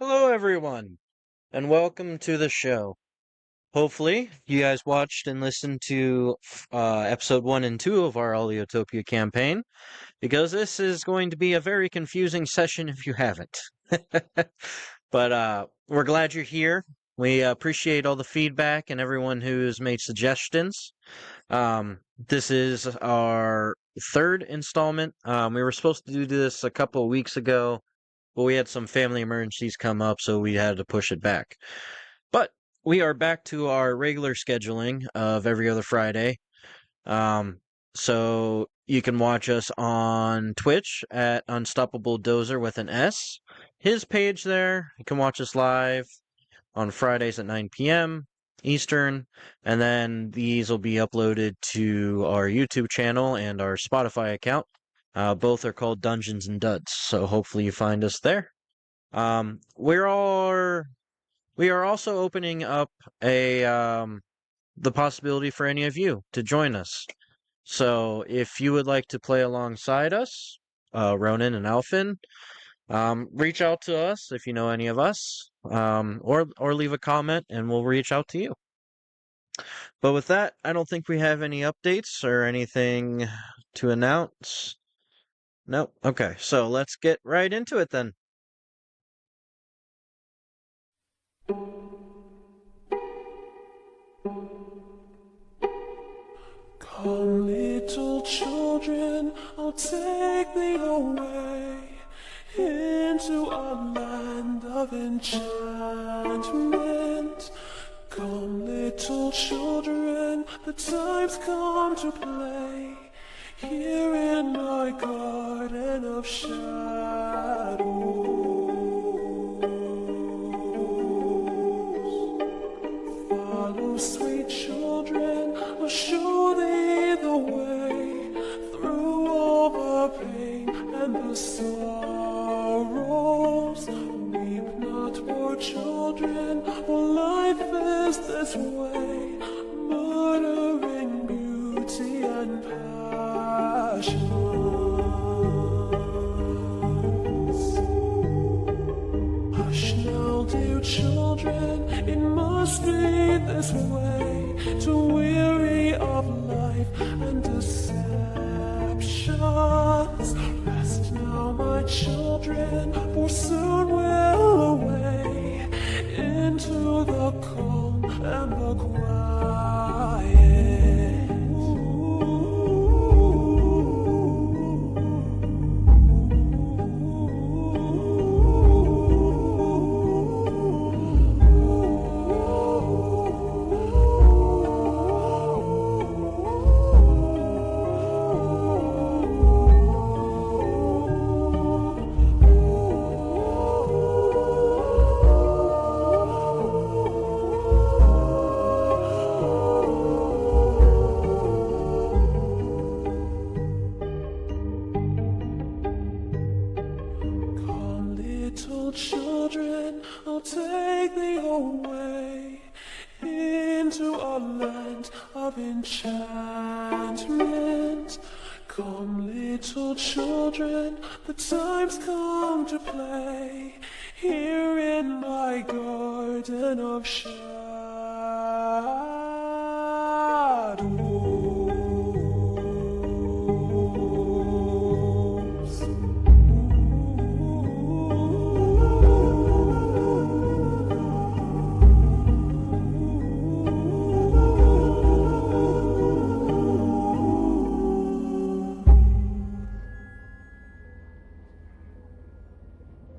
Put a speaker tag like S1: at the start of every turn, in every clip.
S1: Hello, everyone, and welcome to the show. Hopefully, you guys watched and listened to episode 1 and 2 of our Oliotopia campaign, because this is going to be a very confusing session if you haven't. But we're glad you're here. We appreciate all the feedback and everyone who's made suggestions. This is our third installment. We were supposed to do this a couple of weeks ago, but we had some family emergencies come up, so we had to push it back. But we are back to our regular scheduling of every other Friday. So you can watch us on Twitch at Unstoppable Dozer with an S. His page there. You can watch us live on Fridays at 9 p.m. Eastern, and then these will be uploaded to our YouTube channel and our Spotify account. Both are called Dungeons and Duds, so hopefully you find us there. We are also opening up the possibility for any of you to join us. So if you would like to play alongside us, Ronan and Alfin, reach out to us if you know any of us, or leave a comment and we'll reach out to you. But with that, I don't think we have any updates or anything to announce. Nope. Okay, so let's get right into it then.
S2: Come, little children, I'll take thee away into a land of enchantment. Come, little children, the time's come to play here in my garden of shadows. Follow, sweet children, I'll show thee the way through all the pain and the sorrows. Weep not, poor children, for life is this way, murdering beauty and passions. Hush now, dear children, it must be this way, to weary of life and deceptions. Rest now, my children, for soon we'll away into the calm and the quiet. Children, I'll take thee away into a land of enchantment. Come, little children, the time's come to play here in my garden of shadows.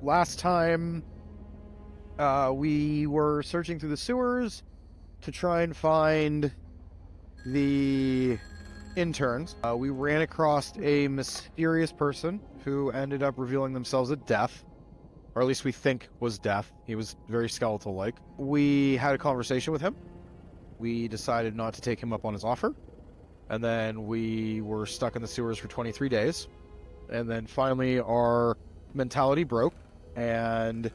S3: Last time, we were searching through the sewers to try and find the interns. We ran across a mysterious person who ended up revealing themselves as Death, or at least we think was Death. He was very skeletal-like. We had a conversation with him. We decided not to take him up on his offer, and then we were stuck in the sewers for 23 days, and then finally our mentality broke, and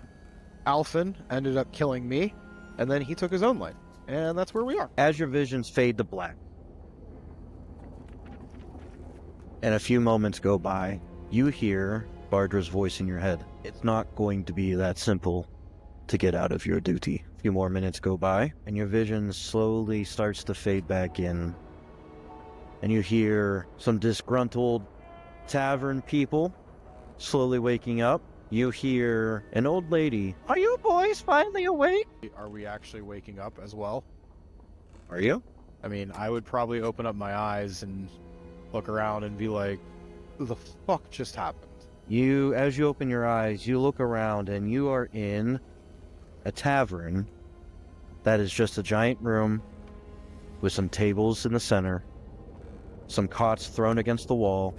S3: Alfin ended up killing me, and then he took his own life. And that's where we are.
S1: As your visions fade to black, and a few moments go by, you hear Bardra's voice in your head. It's not going to be that simple to get out of your duty. A few more minutes go by, and your vision slowly starts to fade back in. And you hear some disgruntled tavern people slowly waking up. You hear an old lady. Are you boys finally awake?
S3: Are we actually waking up as well?
S1: Are you?
S3: I mean, I would probably open up my eyes and look around and be like, "What the fuck just happened?"
S1: As you open your eyes, you look around and you are in a tavern that is just a giant room with some tables in the center, some cots thrown against the wall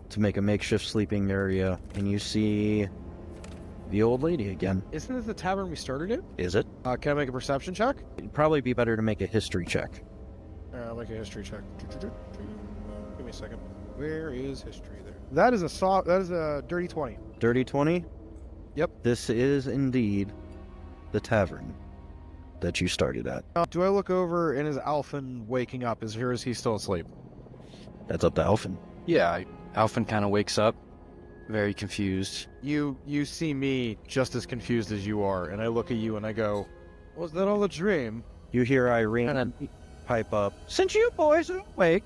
S1: to make a makeshift sleeping area, and you see the old lady again.
S3: Isn't this the tavern we started in?
S1: Is it?
S3: Can I make a perception check?
S1: It'd probably be better to make a history check.
S3: I'll make a history check. Give me a second. Where is history there? That is a dirty 20.
S1: Dirty 20?
S3: Yep.
S1: This is indeed the tavern that you started at.
S3: Do I look over and is Alphen waking up? Is he still asleep?
S1: That's up to Alphen.
S4: Yeah, Alphen kind of wakes up, very confused.
S3: You see me just as confused as you are, and I look at you and I go, "Was that all a dream?"
S1: You hear Irene pipe up. Since you boys are awake,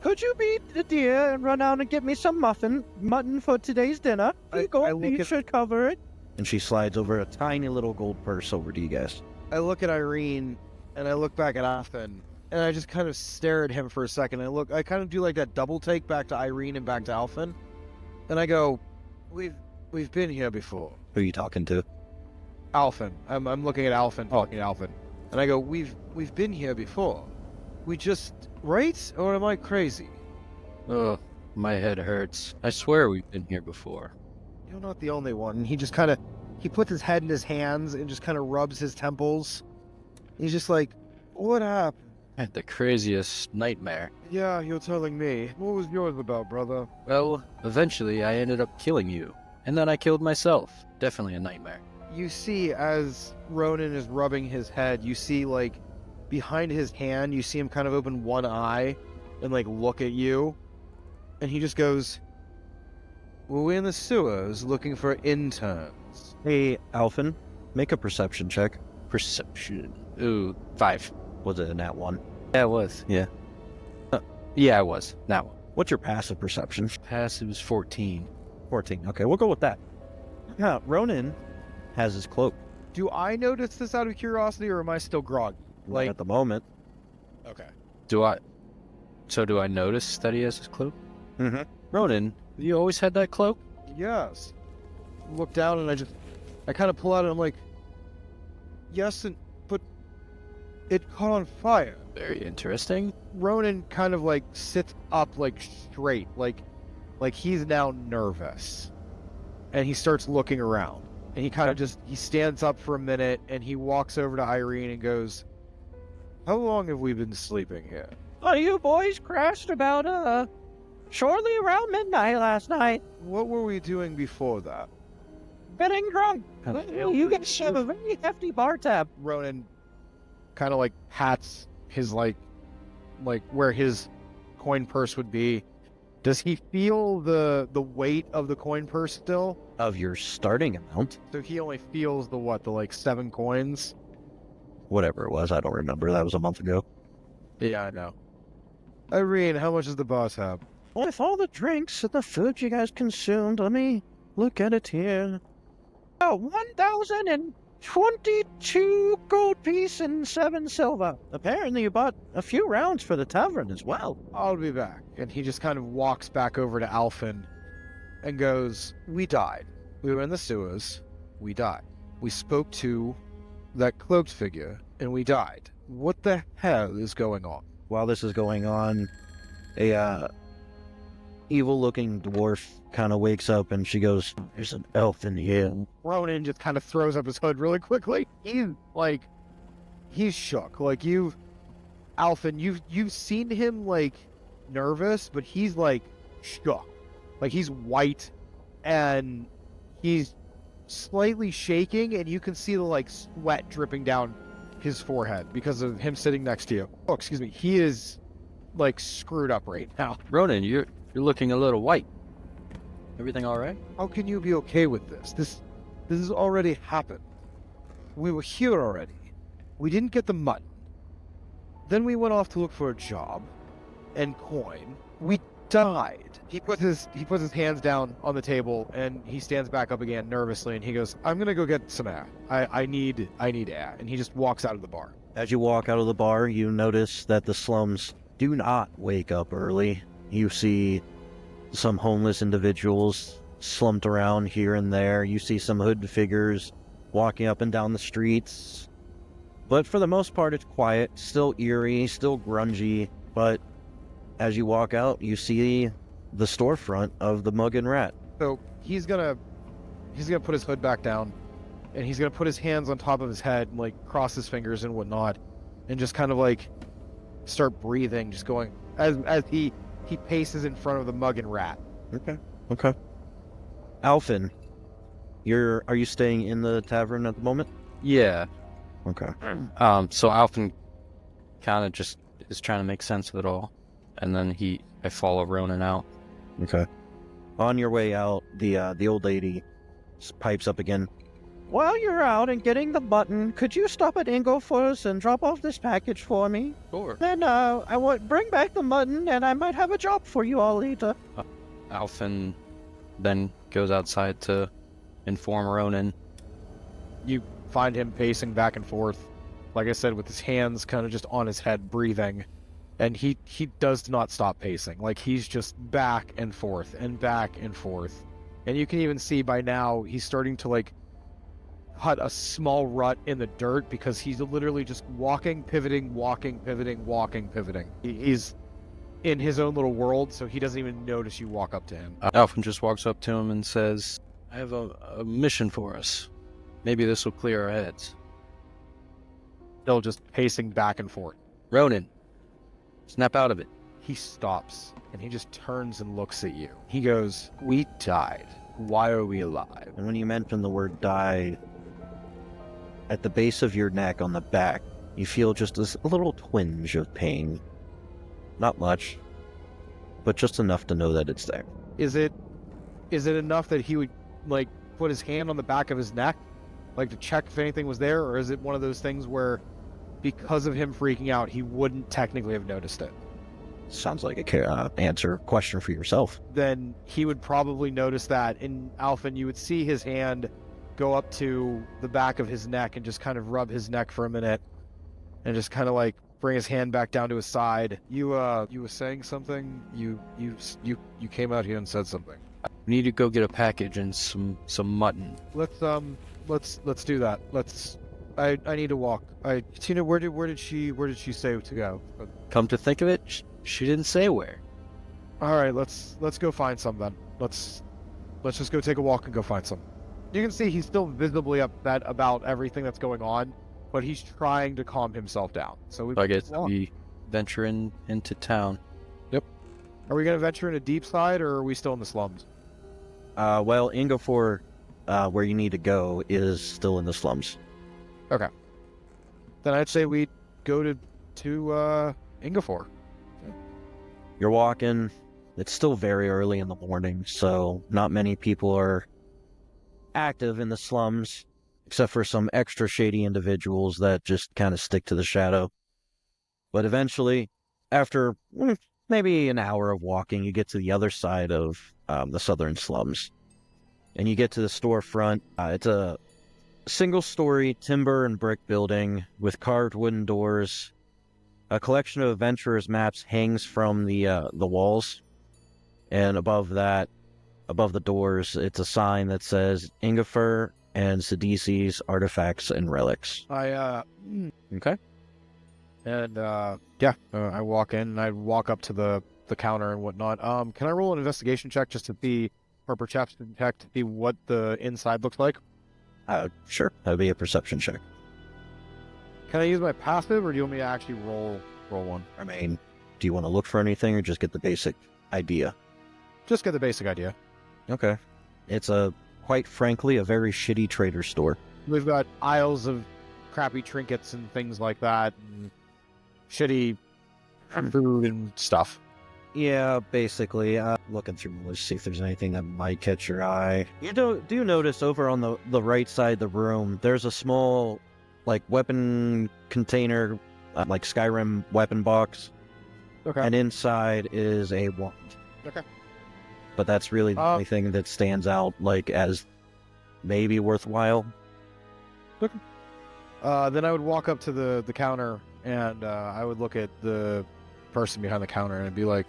S1: could you beat the deer and run out and get me some mutton for today's dinner? You should cover it. And she slides over a tiny little gold purse over to you guys.
S3: I look at Irene and I look back at Alphen, and I just kind of stare at him for a second. I kind of do like that double take back to Irene and back to Alphen, and I go, "We've been here before."
S1: Who are you talking to?
S3: Alphen. I'm looking at Alphen, talking to Alphen, and I go, "We've been here before. We just right? Or am I crazy?"
S4: Ugh, my head hurts. I swear we've been here before.
S3: You're not the only one. And he just kind of puts his head in his hands and just kind of rubs his temples. He's just like, "What happened?"
S4: I had the craziest nightmare.
S3: Yeah, you're telling me. What was yours about, brother?
S4: Well, eventually I ended up killing you. And then I killed myself. Definitely a nightmare.
S3: You see, as Ronan is rubbing his head, you see, like, behind his hand, you see him kind of open one eye and, like, look at you. And he just goes, "Well, we're in the sewers looking for interns."
S1: Hey, Alphen, make a perception check.
S4: Perception. Ooh, 5.
S1: Was it a nat 1?
S4: Yeah, it was.
S1: Yeah.
S4: Yeah, I was. Now,
S1: What's your passive perception?
S4: passive is 14.
S1: 14. Okay, we'll go with that. Yeah, Ronan has his cloak.
S3: Do I notice this out of curiosity, or am I still groggy?
S1: Like, at the moment.
S3: Okay.
S4: Do I notice that he has his cloak?
S1: Mm-hmm.
S4: Ronan, you always had that cloak?
S3: Yes. Look down and I kind of pull out and I'm like, "Yes, but it caught on fire."
S4: Very interesting.
S3: Ronan kind of like sits up like straight, like he's now nervous. And he starts looking around. And he kind of he stands up for a minute and he walks over to Irene and goes, "How long have we been sleeping here?"
S1: Oh, you boys crashed about, shortly around midnight last night.
S3: What were we doing before that?
S1: Getting drunk. You guys have a very hefty bar tab.
S3: Ronan kind of like pats his like where his coin purse would be. Does he feel the weight of the coin purse still?
S1: Of your starting amount.
S3: So he only feels the 7 coins?
S1: Whatever it was, I don't remember. That was a month ago.
S3: Yeah, I know. Irene, how much does the boss have?
S1: With all the drinks and the food you guys consumed, let me look at it here. Oh, 1,022 gold piece and 7 silver. Apparently you bought a few rounds for the tavern as well.
S3: I'll be back. And he just kind of walks back over to Alphen and goes, "We died. We were in the sewers. We died. We spoke to that cloaked figure, and we died. What the hell is going on?"
S1: While this is going on, a evil-looking dwarf kind of wakes up and she goes, "There's an elf in here."
S3: Ronan just kind of throws up his hood really quickly. He's shook. Like, Alphen, you've seen him, like, nervous, but he's, like, shook. Like, he's white, and he's slightly shaking, and you can see the, like, sweat dripping down his forehead because of him sitting next to you. Oh, excuse me. He is, like, screwed up right now.
S4: Ronan, you're looking a little white. Everything all right?
S3: How can you be okay with this? This has already happened. We were here already. We didn't get the mutton. Then we went off to look for a job and coin. We died. He puts his hands down on the table and he stands back up again nervously and he goes, I'm gonna go get some air. I need air. And he just walks out of the bar.
S1: As you walk out of the bar, you notice that the slums do not wake up early. You see some homeless individuals slumped around here and there. You see some hooded figures walking up and down the streets. But for the most part, it's quiet, still eerie, still grungy. But as you walk out, you see the storefront of the Mug and Rat.
S3: So he's gonna put his hood back down and he's gonna put his hands on top of his head and like cross his fingers and whatnot and just kind of like start breathing, just going as he paces in front of the Mug and Rat.
S1: Okay. Alphin, are you staying in the tavern at the moment?
S4: Yeah.
S1: Okay.
S4: So Alphen kind of just is trying to make sense of it all, and then I follow Ronan out.
S1: Okay. On your way out, the old lady pipes up again. While you're out and getting the button, could you stop at Inglefor's and drop off this package for me?
S4: Sure.
S1: Then I will bring back the mutton, and I might have a job for you all later.
S4: Alphen then goes outside to inform Ronan.
S3: You find him pacing back and forth, like I said, with his hands kind of just on his head, breathing. And he does not stop pacing. Like, he's just back and forth and back and forth. And you can even see by now he's starting to, like, cut a small rut in the dirt because he's literally just walking, pivoting, walking, pivoting, walking, pivoting. He's in his own little world, so he doesn't even notice you walk up to him.
S4: Alphen just walks up to him and says, I have a mission for us. Maybe this will clear our heads.
S3: Still just pacing back and forth.
S4: Ronan, snap out of it.
S3: He stops, and he just turns and looks at you. He goes, we died. Why are we alive?
S1: And when you mention the word die, at the base of your neck on the back, you feel just this little twinge of pain. Not much, but just enough to know that it's there.
S3: Is it enough that he would, like, put his hand on the back of his neck, like, to check if anything was there, or is it one of those things where, because of him freaking out, he wouldn't technically have noticed it?
S1: Sounds like a question for yourself.
S3: Then he would probably notice that. In Alphen, you would see his hand go up to the back of his neck and just kind of rub his neck for a minute, and just kind of like bring his hand back down to his side. You were saying something? You came out here and said something.
S4: We need to go get a package and some mutton.
S3: Let's do that. I need to walk. Tina, where did she say to go?
S4: Come to think of it, she didn't say where.
S3: All right, let's go find some then. Let's just go take a walk and go find some. You can see he's still visibly upset about everything that's going on, but he's trying to calm himself down. So
S4: I guess we venture into town.
S3: Yep. Are we gonna venture into deep side, or are we still in the slums?
S1: Well, Ingofor, where you need to go, is still in the slums.
S3: Okay. Then I'd say we go to Ingofor.
S1: You're walking. It's still very early in the morning, so not many people are active in the slums, except for some extra shady individuals that just kind of stick to the shadow. But eventually, after maybe an hour of walking, you get to the other side of the southern slums. And you get to the storefront. It's a single-story timber and brick building with carved wooden doors. A collection of adventurers' maps hangs from the walls. And above that, above the doors, it's a sign that says Ingifer and Sidisi's Artifacts and Relics.
S3: Okay. And I walk in and I walk up to the counter and whatnot. Can I roll an investigation check just to be, or perception check to see what the inside looks like?
S1: Sure. That'd be a perception check.
S3: Can I use my passive, or do you want me to actually roll one?
S1: I mean, do you want to look for anything or just get the basic idea?
S3: Just get the basic idea.
S1: Okay. It's quite frankly, a very shitty trader store.
S3: We've got aisles of crappy trinkets and things like that, and shitty food and stuff.
S5: Yeah, basically. Looking through to see if there's anything that might catch your eye. You do notice over on the right side of the room, there's a small, like, weapon container, like Skyrim weapon box.
S3: Okay.
S5: And inside is a wand.
S3: Okay.
S5: But that's really the only thing that stands out, like, as maybe worthwhile.
S3: Then I would walk up to the counter and I would look at the person behind the counter and be like,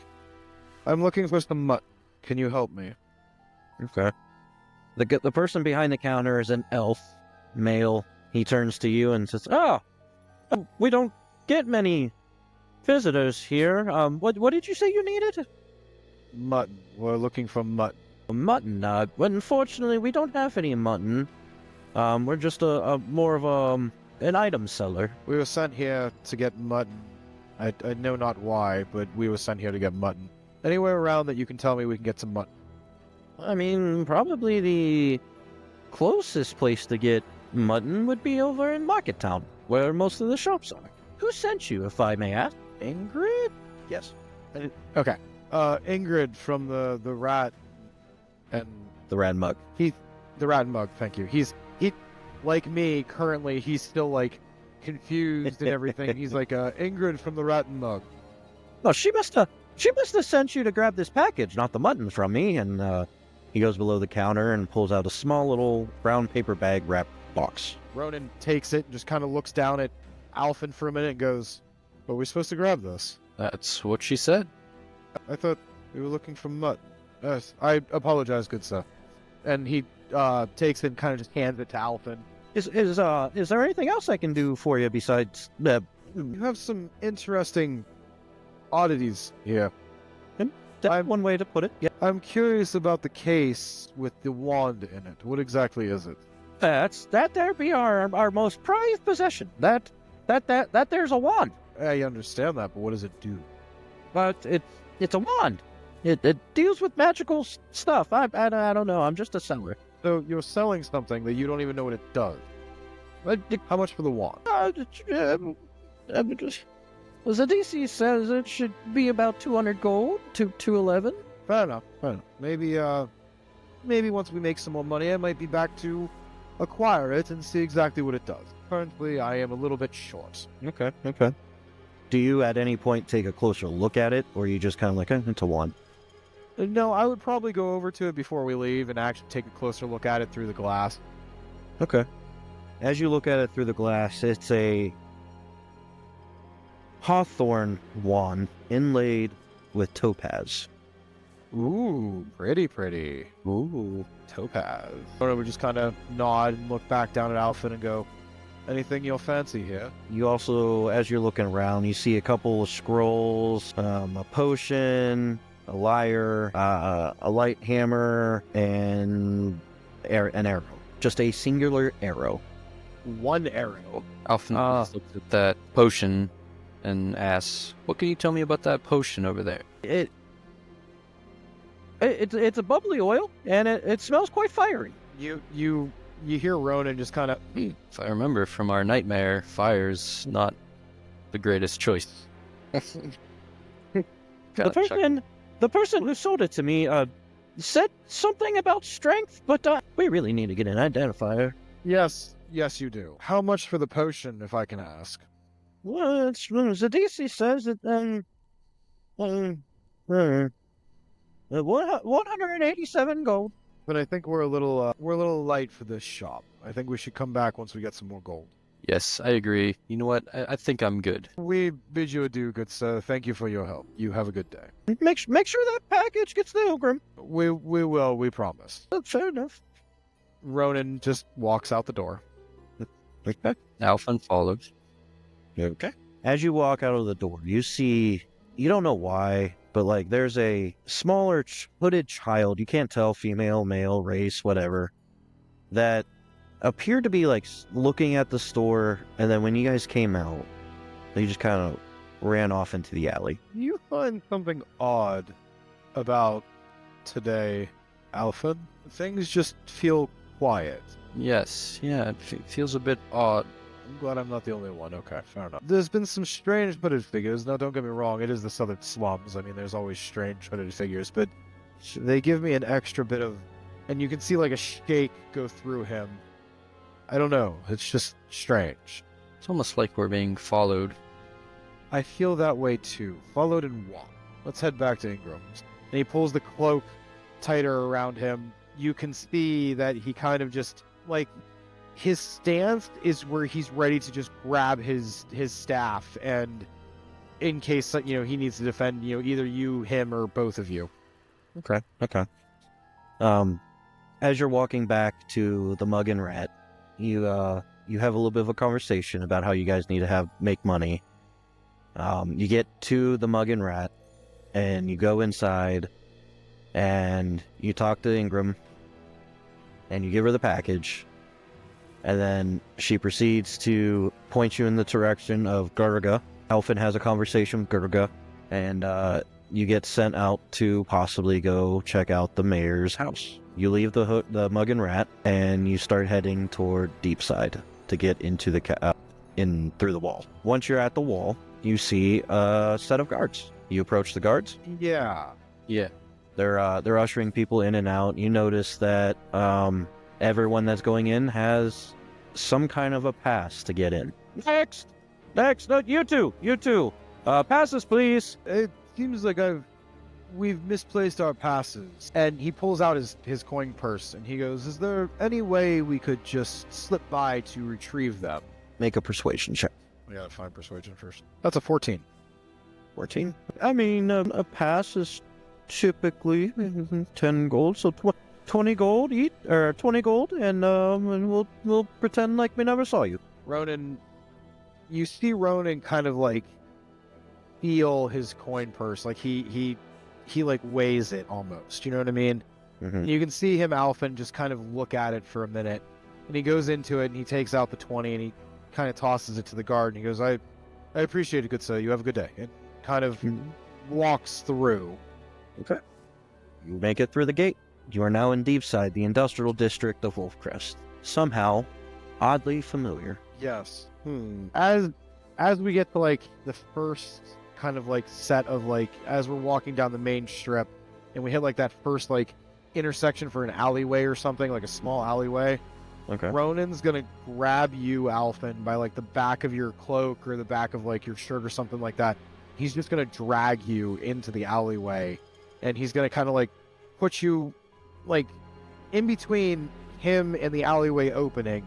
S3: I'm looking for some mutton. Can you help me?
S5: Okay. The person behind the counter is an elf, male. He turns to you and says, we don't get many visitors here. What did you say you needed?
S3: Mutton. We're looking for mutton.
S5: Mutton. But unfortunately, we don't have any mutton. We're just a more of an item seller.
S3: We were sent here to get mutton. I know not why, but we were sent here to get mutton. Anywhere around that you can tell me we can get some mutton.
S5: I mean, probably the closest place to get mutton would be over in Market Town, where most of the shops are. Who sent you, if I may ask? Ingrid? Yes.
S3: Okay. Ingrid from the rat and
S5: The Rad Mug.
S3: the rat mug. Thank you. He like me currently. He's still like confused and everything. He's like Ingrid from the rat and mug.
S5: Oh, she must have sent you to grab this package, not the mutton from me. And he goes below the counter and pulls out a small little brown paper bag wrapped box.
S3: Ronan takes it and just kind of looks down at Alphen for a minute and goes, "Are we supposed to grab this?
S4: That's what she said.
S3: I thought we were looking for mutton." Yes, I apologize, good sir. And he takes it and kind of just hands it to Alphen.
S5: Is there anything else I can do for you besides?
S3: You have some interesting oddities here.
S5: That's one way to put it. Yeah.
S3: I'm curious about the case with the wand in it. What exactly is it?
S5: That there be our most prized possession. That there's a wand.
S3: I understand that, but what does it do?
S5: But it's a wand. It deals with magical stuff. I don't know. I'm just a seller.
S3: So you're selling something that you don't even know what it does. How much for the wand?
S5: The DC says it should be about 200 gold to 211.
S3: Fair enough. Maybe once we make some more money, I might be back to acquire it and see exactly what it does. Currently, I am a little bit short.
S5: Okay. Do you at any point take a closer look at it, or are you just kind of like, it's a wand?
S3: No, I would probably go over to it before we leave and actually take a closer look at it through the glass.
S5: Okay. As you look at it through the glass, it's a hawthorn wand inlaid with topaz.
S3: Ooh, pretty.
S5: Ooh.
S3: Topaz. Or would just kind of nod and look back down at Alphen and go, anything you'll fancy here?
S5: You also, as you're looking around, you see a couple of scrolls, a potion, a lyre, a light hammer, and an arrow. Just a singular arrow.
S3: One arrow.
S4: Alphen looked at that potion and asks, "What can you tell me about that potion over there?"
S5: It's a bubbly oil, and it smells quite fiery.
S3: You hear Ronan just kind of...
S4: If I remember from our nightmare, fire's not the greatest choice.
S5: The person who sold it to me said something about strength, but we really need to get an identifier.
S3: Yes, you do. How much for the potion, if I can ask?
S5: Well, the DC says that 187 gold.
S3: But I think we're a little light for this shop. I think we should come back once we get some more gold.
S4: Yes, I agree. You know what? I think I'm good.
S3: We bid you adieu, good sir. Thank you for your help. You have a good day.
S5: Make sure that package gets the Ilgrim.
S3: We will, we promise.
S5: Fair enough.
S3: Ronan just walks out the door.
S5: Okay.
S4: Alphen follows.
S5: Okay. As you walk out of the door, you see, you don't know why, but like there's a smaller hooded child, you can't tell, female, male, race, whatever, that appeared to be like looking at the store, and then when you guys came out, they just kind of ran off into the alley.
S3: You find something odd about today, Alphen? Things just feel quiet.
S4: Yes, yeah, it feels a bit odd.
S3: I'm glad I'm not the only one. Okay, fair enough. There's been some strange hooded figures. Now, don't get me wrong, it is the southern slums. I mean, there's always strange hooded figures, but they give me an extra bit of... And you can see, like, a shake go through him. I don't know. It's just strange.
S4: It's almost like we're being followed.
S3: I feel that way, too. Followed in what? Let's head back to Ingram's. And he pulls the cloak tighter around him. You can see that he kind of just, like... His stance is where he's ready to just grab his staff, and in case, you know, he needs to defend, you know, either you, him, or both of you.
S5: Okay. As you're walking back to the Mug and Rat, you have a little bit of a conversation about how you guys need to make money. You get to the Mug and Rat, and you go inside, and you talk to Ingram, and you give her the package. And then she proceeds to point you in the direction of Gurga. Alfin has a conversation with Gurga, and you get sent out to possibly go check out the mayor's house. You leave the Mug and Rat, and you start heading toward Deepside to get into the through the wall. Once you're at the wall, you see a set of guards. You approach the guards.
S3: Yeah.
S5: They're ushering people in and out. You notice that everyone that's going in has some kind of a pass to get in. Next, no, you two. Passes, please.
S3: It seems like we've misplaced our passes. And he pulls out his coin purse, and he goes, is there any way we could just slip by to retrieve them?
S5: Make a persuasion check.
S3: We gotta find persuasion first. That's a 14.
S5: 14? I mean, a pass is typically 10 gold, so 20 gold each, or 20 gold, and we'll pretend like we never saw you.
S3: Ronan, you see Ronan kind of like feel his coin purse, like he like weighs it almost. You know what I mean?
S5: Mm-hmm.
S3: You can see him, Alphin, just kind of look at it for a minute, and he goes into it and he takes out the 20 and he kind of tosses it to the guard and he goes, I appreciate it, good sir. You have a good day. And kind of walks through.
S5: Okay. You make it through the gate. You are now in Deepside, the industrial district of Wolfcrest. Somehow, oddly familiar.
S3: Yes. As we get to like the first kind of like set of like, as we're walking down the main strip, and we hit like that first like intersection for an alleyway or something, like a small alleyway.
S5: Okay.
S3: Ronan's gonna grab you, Alphin, by like the back of your cloak or the back of like your shirt or something like that. He's just gonna drag you into the alleyway, and he's gonna kind of like put you like in between him and the alleyway opening,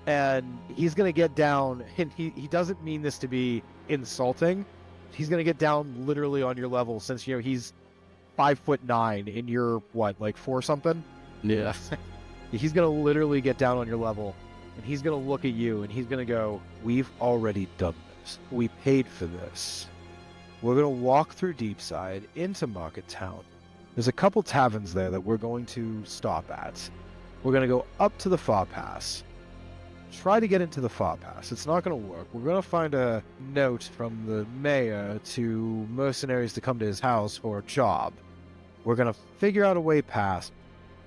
S3: and he's gonna get down, and he doesn't mean this to be insulting. He's gonna get down literally on your level, since you know he's 5'9" and you're what, like 4 something.
S4: Yeah.
S3: He's gonna literally get down on your level, and he's gonna look at you, and he's gonna go, we've already done this. We paid for this. We're gonna walk through Deepside into Market Town. There's a couple taverns there that we're going to stop at. We're going to go up to the Far Pass. Try to get into the Far Pass. It's not going to work. We're going to find a note from the mayor to mercenaries to come to his house for a job. We're going to figure out a way past,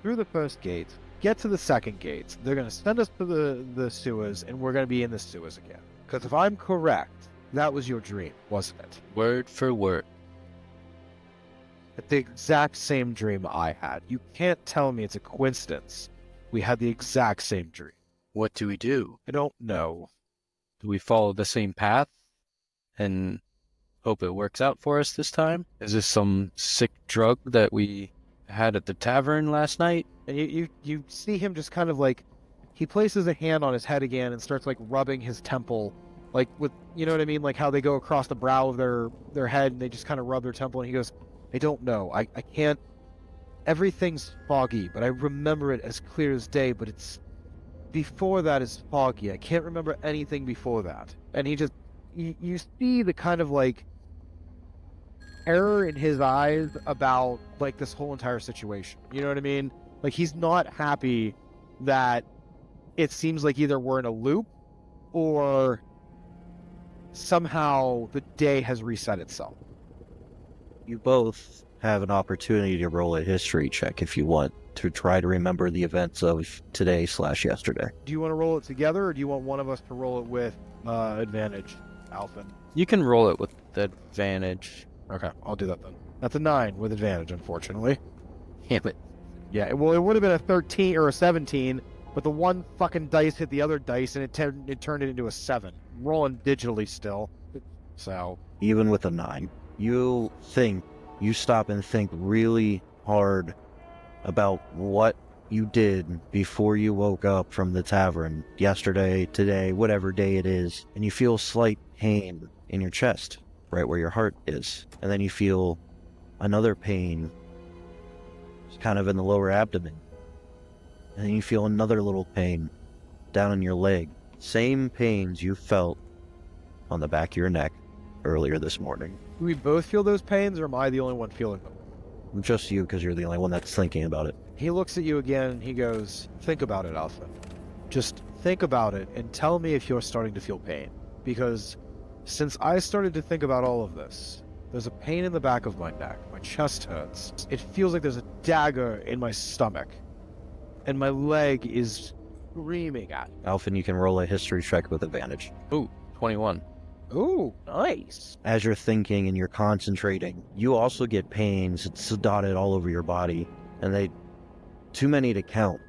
S3: through the first gate, get to the second gate. They're going to send us to the sewers, and we're going to be in the sewers again. Because if I'm correct, that was your dream, wasn't it?
S4: Word for word.
S3: The exact same dream I had. You can't tell me it's a coincidence. We had the exact same dream.
S4: What do we do?
S3: I don't know.
S4: Do we follow the same path and hope it works out for us this time? Is this some sick drug that we had at the tavern last night?
S3: And you see him just kind of like, he places a hand on his head again and starts like rubbing his temple, like with, you know what I mean? Like how they go across the brow of their head and they just kind of rub their temple, and he goes, I don't know. I can't... Everything's foggy, but I remember it as clear as day, but it's... Before that is foggy. I can't remember anything before that. And he just... You see the kind of, like, error in his eyes about, like, this whole entire situation. You know what I mean? Like, he's not happy that it seems like either we're in a loop, or somehow the day has reset itself.
S5: You both have an opportunity to roll a history check if you want. to try to remember the events of today/yesterday.
S3: Do you want to roll it together, or do you want one of us to roll it with advantage, Alphen?
S4: You can roll it with advantage.
S3: Okay, I'll do that then. That's a 9 with advantage, unfortunately.
S4: Damn it.
S3: Yeah, well, it would have been a 13 or a 17, but the one fucking dice hit the other dice, and it turned it into a 7. Rolling digitally still. So,
S5: Even with a 9, you stop and think really hard about what you did before you woke up from the tavern yesterday, today, whatever day it is, and you feel slight pain in your chest, right where your heart is. And then you feel another pain kind of in the lower abdomen. And then you feel another little pain down in your leg. Same pains you felt on the back of your neck earlier this morning.
S3: do we both feel those pains, or am I the only one feeling them?
S5: Just you, because you're the only one that's thinking about it.
S3: He looks at you again, and he goes, think about it, Alpha. Just think about it, and tell me if you're starting to feel pain. Because since I started to think about all of this, there's a pain in the back of my neck. My chest hurts. It feels like there's a dagger in my stomach. And my leg is screaming at me.
S5: Alphen, you can roll a history check with advantage.
S4: Ooh, 21.
S3: Ooh, nice.
S5: As you're thinking and you're concentrating, you also get pains. It's dotted all over your body, and they too many to count.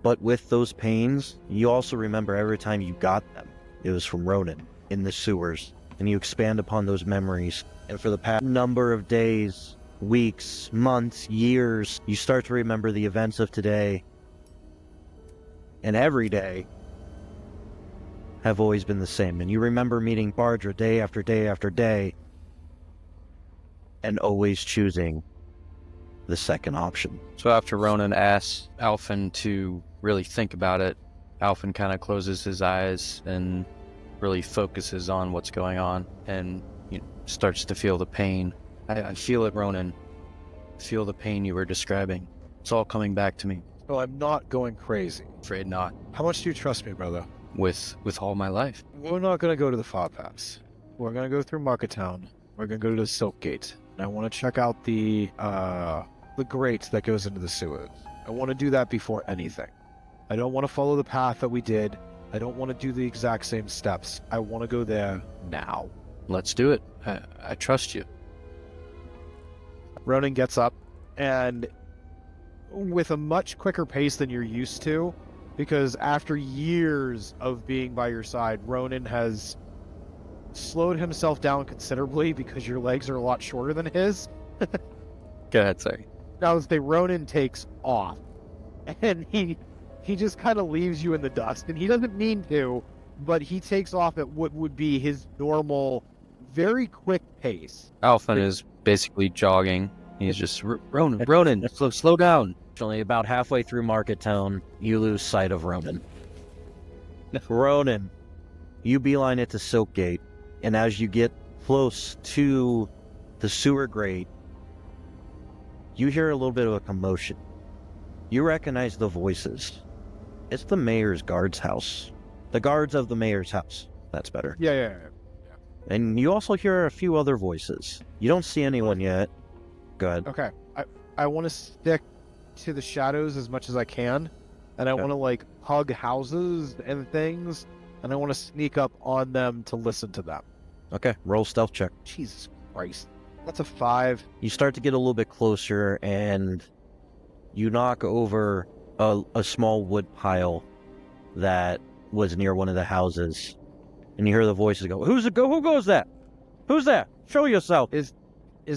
S5: But with those pains, you also remember every time you got them, it was from Ronan in the sewers, and you expand upon those memories. And for the past number of days, weeks, months, years, you start to remember the events of today. And every day have always been the same. And you remember meeting Bardra day after day after day, and always choosing the second option.
S4: So after Ronan asks Alphen to really think about it, Alphen kind of closes his eyes and really focuses on what's going on, and starts to feel the pain. I feel it, Ronan. Feel the pain you were describing. It's all coming back to me.
S3: Well, I'm not going crazy.
S4: Afraid not.
S3: How much do you trust me, brother?
S4: With all my life.
S3: We're not going to go to the Far Pass. We're going to go through Market Town. We're going to go to the Silk Gate. And I want to check out the grate that goes into the sewers. I want to do that before anything. I don't want to follow the path that we did. I don't want to do the exact same steps. I want to go there now.
S4: Let's do it. I trust you.
S3: Ronan gets up, and with a much quicker pace than you're used to, because after years of being by your side, Ronan has slowed himself down considerably because your legs are a lot shorter than his.
S4: Go ahead, sorry.
S3: Now, as Ronan takes off, and he just kind of leaves you in the dust, and he doesn't mean to, but he takes off at what would be his normal, very quick pace.
S4: Alphen is basically jogging. He's just, Ronan, slow down.
S5: Only about halfway through Market Town, you lose sight of Ronan. Ronan, you beeline it to Silk Gate, and as you get close to the sewer grate, you hear a little bit of a commotion. You recognize the voices. It's the mayor's guard's house. The guards of the mayor's house. That's better.
S3: Yeah.
S5: And you also hear a few other voices. You don't see anyone yet. Go ahead.
S3: Okay. I want to stick to the shadows as much as I can, and I want to hug houses and things, and I want to sneak up on them to listen to them.
S5: Okay, roll stealth check.
S3: Jesus Christ. That's a 5.
S5: You start to get a little bit closer, and you knock over a small wood pile that was near one of the houses, and you hear the voices go, who goes that? Who's that? Show yourself.
S3: Is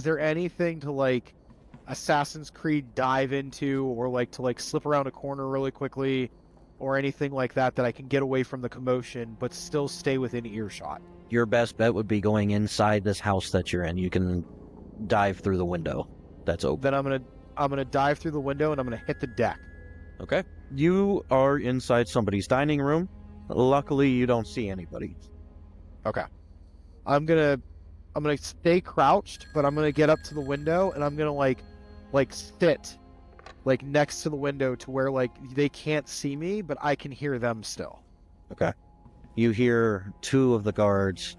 S3: there anything to Assassin's Creed dive into, or to slip around a corner really quickly, or anything like that I can get away from the commotion but still stay within earshot?
S5: Your best bet would be going inside this house that you're in. You can dive through the window that's open.
S3: Then I'm gonna dive through the window, and I'm gonna hit the deck.
S5: Okay. You are inside somebody's dining room. Luckily, you don't see anybody.
S3: Okay. I'm gonna stay crouched, but I'm gonna get up to the window, and I'm gonna sit next to the window to where they can't see me, but I can hear them still.
S5: Okay. You hear two of the guards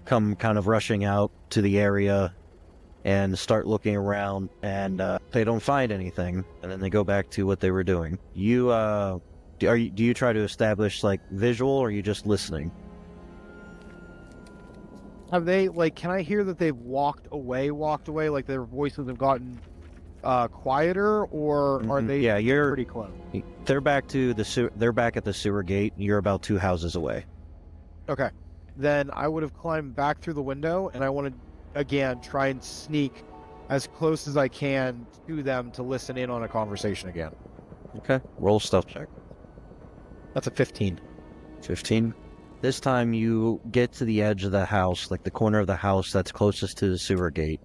S5: come kind of rushing out to the area, and start looking around, and they don't find anything, and then they go back to what they were doing. Do you try to establish like visual, or are you just listening?
S3: Have they, like, can I hear that they've walked away, like their voices have gotten quieter, or are they
S5: Yeah, you're
S3: pretty close?
S5: They're back to they're back at the sewer gate. You're about 2 houses away.
S3: Okay. Then I would have climbed back through the window, and I want to, again, try and sneak as close as I can to them to listen in on a conversation again.
S5: Okay. Roll stealth check.
S3: That's a 15.
S5: 15. This time you get to the edge of the house, like the corner of the house that's closest to the sewer gate.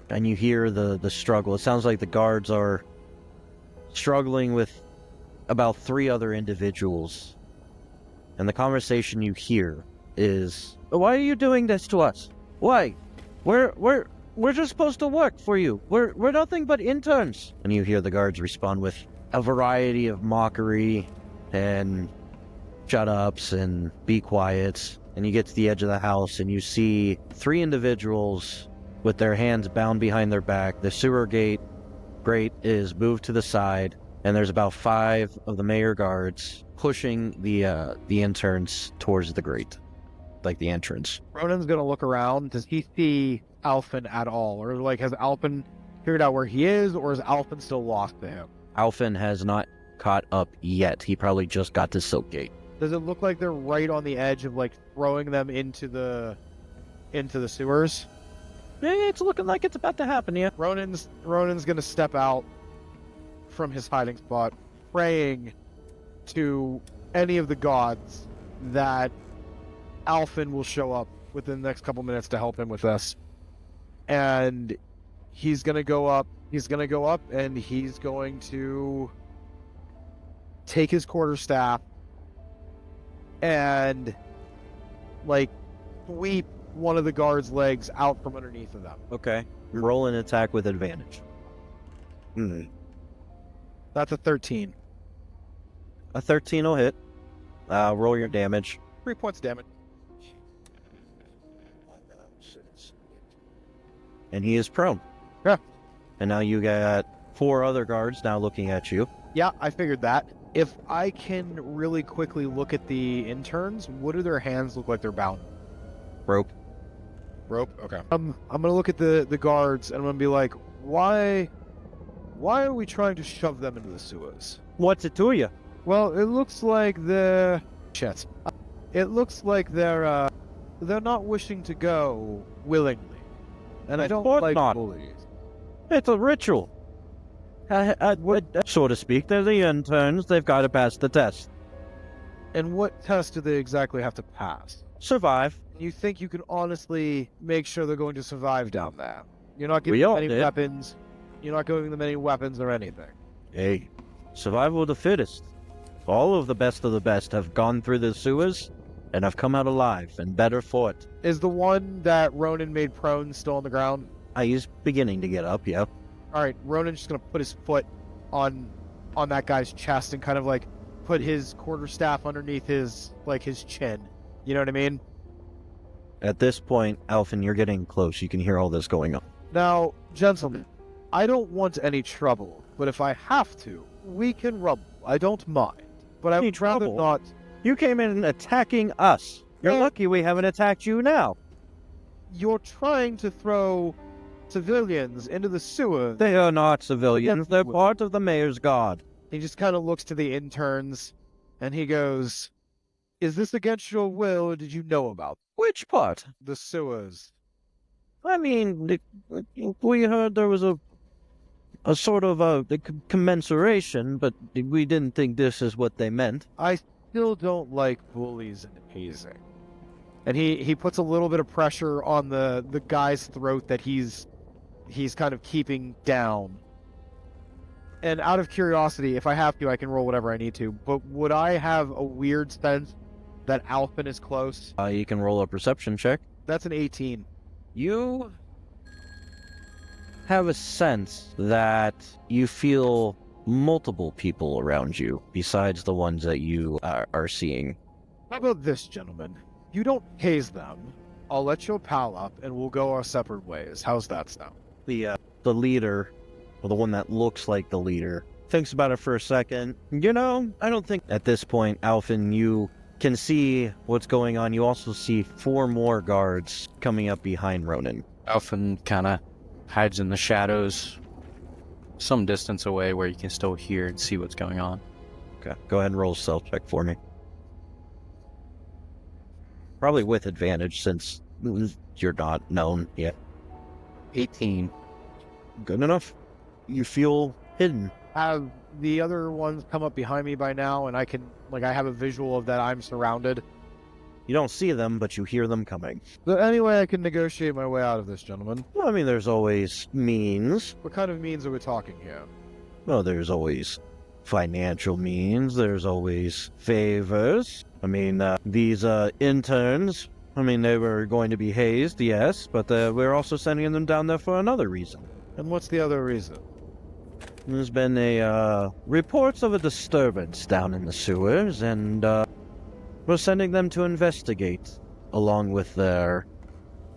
S5: And you hear the struggle. It sounds like the guards are struggling with about 3 other individuals. And the conversation you hear is, "Why are you doing this to us? Why? We're just supposed to work for you. We're nothing but interns." And you hear the guards respond with a variety of mockery and shut ups and be quiet. And you get to the edge of the house and you see 3 individuals with their hands bound behind their back. The sewer grate is moved to the side, and there's about 5 of the mayor guards pushing the interns towards the grate, like the entrance.
S3: Ronan's gonna look around. Does he see Alphen at all? Or, like, has Alphen figured out where he is, or is Alphen still lost to him?
S5: Alphen has not caught up yet. He probably just got to Silkgate.
S3: Does it look like they're right on the edge of, like, throwing them into the sewers?
S5: It's looking like it's about to happen, yeah.
S3: Ronan's gonna step out from his hiding spot, praying to any of the gods that Alphen will show up within the next couple minutes to help him with this. And he's gonna go up, and he's going to take his quarterstaff and, like, sweep one of the guards' legs out from underneath of them.
S5: Okay. Roll an attack with advantage.
S3: That's a 13.
S5: A 13 will hit. Roll your damage.
S3: 3 points damage.
S5: And he is prone.
S3: Yeah.
S5: And now you got 4 other guards now looking at you.
S3: Yeah, I figured that. If I can really quickly look at the interns, what do their hands look like they're bound?
S5: Rope.
S3: Rope? Okay. I'm gonna look at the guards, and I'm gonna be like, why are we trying to shove them into the sewers?
S5: What's it to you?
S3: Well, it looks like they're... Shit. It looks like they're not wishing to go willingly. And I don't like bullies.
S5: It's a ritual. So to speak, they're the interns. They've got to pass the test.
S3: And what test do they exactly have to pass?
S5: Survive.
S3: You think you can honestly make sure they're going to survive down there? You're not giving them any weapons. You're not giving them any weapons or anything.
S5: Hey, survival of the fittest. All of the best have gone through the sewers and have come out alive and better for it.
S3: Is the one that Ronan made prone still on the ground?
S5: He's beginning to get up, yeah.
S3: All right, Ronan's just going to put his foot on that guy's chest and kind of, like, put his quarterstaff underneath his chin. You know what I mean?
S5: At this point, Alphen, you're getting close. You can hear all this going on.
S3: Now, gentlemen, I don't want any trouble, but if I have to, we can rumble. I don't mind. But I would rather not...
S5: You came in attacking us. You're lucky we haven't attacked you now.
S3: You're trying to throw civilians into the sewer.
S5: They are not civilians. They're part of the mayor's guard.
S3: He just kind of looks to the interns, and he goes, "Is this against your will, or did you know about
S5: Which part?
S3: the sewers?"
S5: I mean, we heard there was a sort of a commensuration, but we didn't think this is what they meant.
S3: I still don't like bullies and hazing. And he puts a little bit of pressure on the guy's throat that he's kind of keeping down. And out of curiosity, if I have to, I can roll whatever I need to. But would I have a weird sense that Alphen is close?
S5: You can roll a perception check.
S3: That's an 18.
S5: You have a sense that you feel multiple people around you besides the ones that you are seeing.
S3: How about this, gentlemen? You don't haze them. I'll let your pal up, and we'll go our separate ways. How's that sound?
S5: The leader, or the one that looks like the leader, thinks about it for a second. You know, I don't think at this point, Alphen, you can see what's going on. You also see 4 more guards coming up behind Ronan.
S4: Alphen kind of hides in the shadows some distance away where you can still hear and see what's going on.
S5: Okay, go ahead and roll a stealth check for me. Probably with advantage since you're not known yet.
S4: 18.
S5: Good enough. You feel hidden.
S3: Have the other ones come up behind me by now, and I can, like, I have a visual of that I'm surrounded.
S5: You don't see them, but you hear them coming.
S3: But anyway, I can negotiate my way out of this, gentlemen.
S5: Well, I mean, there's always means.
S3: What kind of means are we talking here?
S5: Well, there's always financial means. There's always favors. I mean, these interns, I mean, they were going to be hazed, yes, but we're also sending them down there for another reason.
S3: And what's the other reason?
S5: There's been reports of a disturbance down in the sewers, and we're sending them to investigate, along with their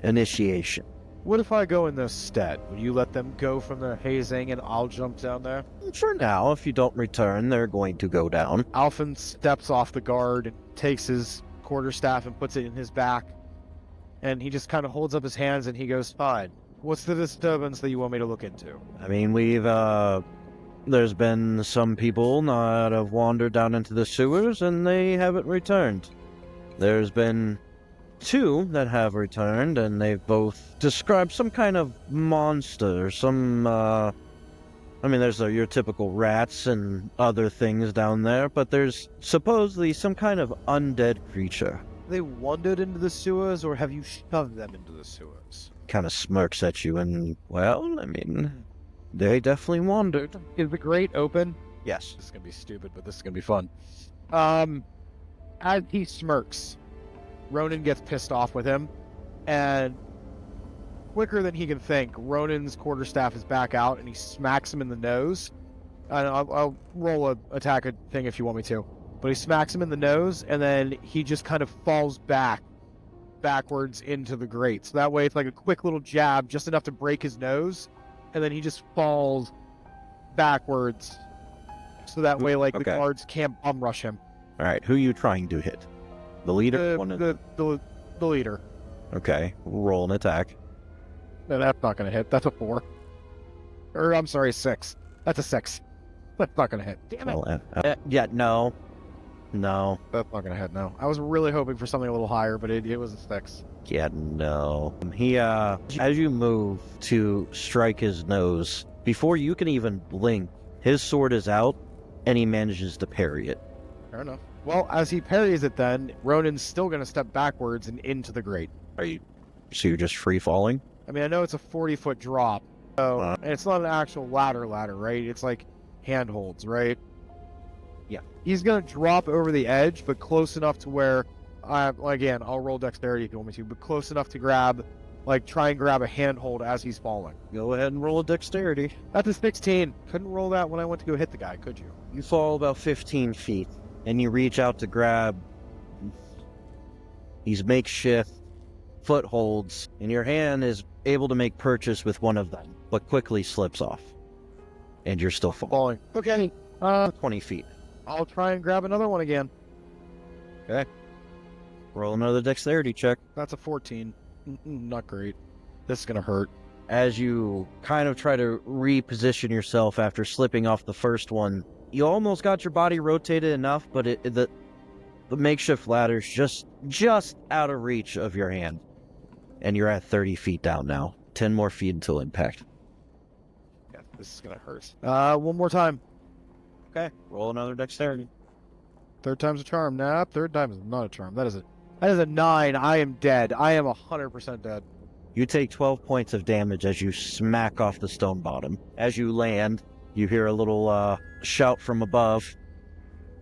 S5: initiation.
S3: What if I go in their stead? Would you let them go from their hazing and I'll jump down there?
S5: For now, if you don't return, they're going to go down.
S3: Alphen steps off the guard and takes his quarterstaff and puts it in his back. And he just kind of holds up his hands and he goes, fine. What's the disturbance that you want me to look into?
S5: I mean, there's been some people that have wandered down into the sewers and they haven't returned. There's been 2 that have returned, and they've both described some kind of monster, I mean, there's your typical rats and other things down there, but there's supposedly some kind of undead creature.
S3: They wandered into the sewers, or have you shoved them into the sewers?
S5: Kind of smirks at you, and, well, I mean, they definitely wandered.
S3: Is the grate open?
S5: Yes.
S3: This is gonna be stupid, but this is gonna be fun. As he smirks, Ronan gets pissed off with him, and quicker than he can think, Ronan's quarterstaff is back out, and he smacks him in the nose. And I'll roll a attack thing if you want me to. But he smacks him in the nose, and then he just kind of falls backwards into the grate. So that way it's like a quick little jab, just enough to break his nose, and then he just falls backwards. So that way, like, the guards can't bum rush him.
S5: All right, who are you trying to hit? The leader?
S3: The leader.
S5: Okay, roll an attack.
S3: No, that's not going to hit. That's a 4. Or, I'm sorry, 6. That's a 6. That's not going to hit. Damn it.
S5: Well, yeah, no. No.
S3: That's not going to hit, no. I was really hoping for something a little higher, but it was a 6.
S5: Yeah, no. He, as you move to strike his nose, before you can even blink, his sword is out, and he manages to parry it.
S3: Fair enough. Well, as he parries it then, Ronan's still going to step backwards and into the grate.
S5: So you're just free falling?
S3: I mean, I know it's a 40-foot drop, so and it's not an actual ladder, right? It's like handholds, right?
S5: Yeah.
S3: He's going to drop over the edge, but close enough to where, again, I'll roll dexterity if you want me to, but close enough to try and grab a handhold as he's falling.
S5: Go ahead and roll a dexterity.
S3: That's a 16. Couldn't roll that when I went to go hit the guy, could you?
S5: You fall about 15 feet, and you reach out to grab these makeshift footholds, and your hand is able to make purchase with one of them, but quickly slips off. And you're still falling.
S3: Okay.
S5: 20 feet.
S3: I'll try and grab another one again.
S5: Okay. Roll another dexterity check.
S3: That's a 14. Not great. This is going to hurt.
S5: As you kind of try to reposition yourself after slipping off the first one, you almost got your body rotated enough, but the makeshift ladder's just out of reach of your hand. And you're at 30 feet down now. 10 more feet until impact.
S3: Yeah, this is going to hurt. One more time.
S5: Okay. Roll another dexterity.
S3: Third time's a charm. Nah, third time is not a charm. That is a 9. I am dead. I am 100% dead.
S5: You take 12 points of damage as you smack off the stone bottom. As you land, you hear a little shout from above.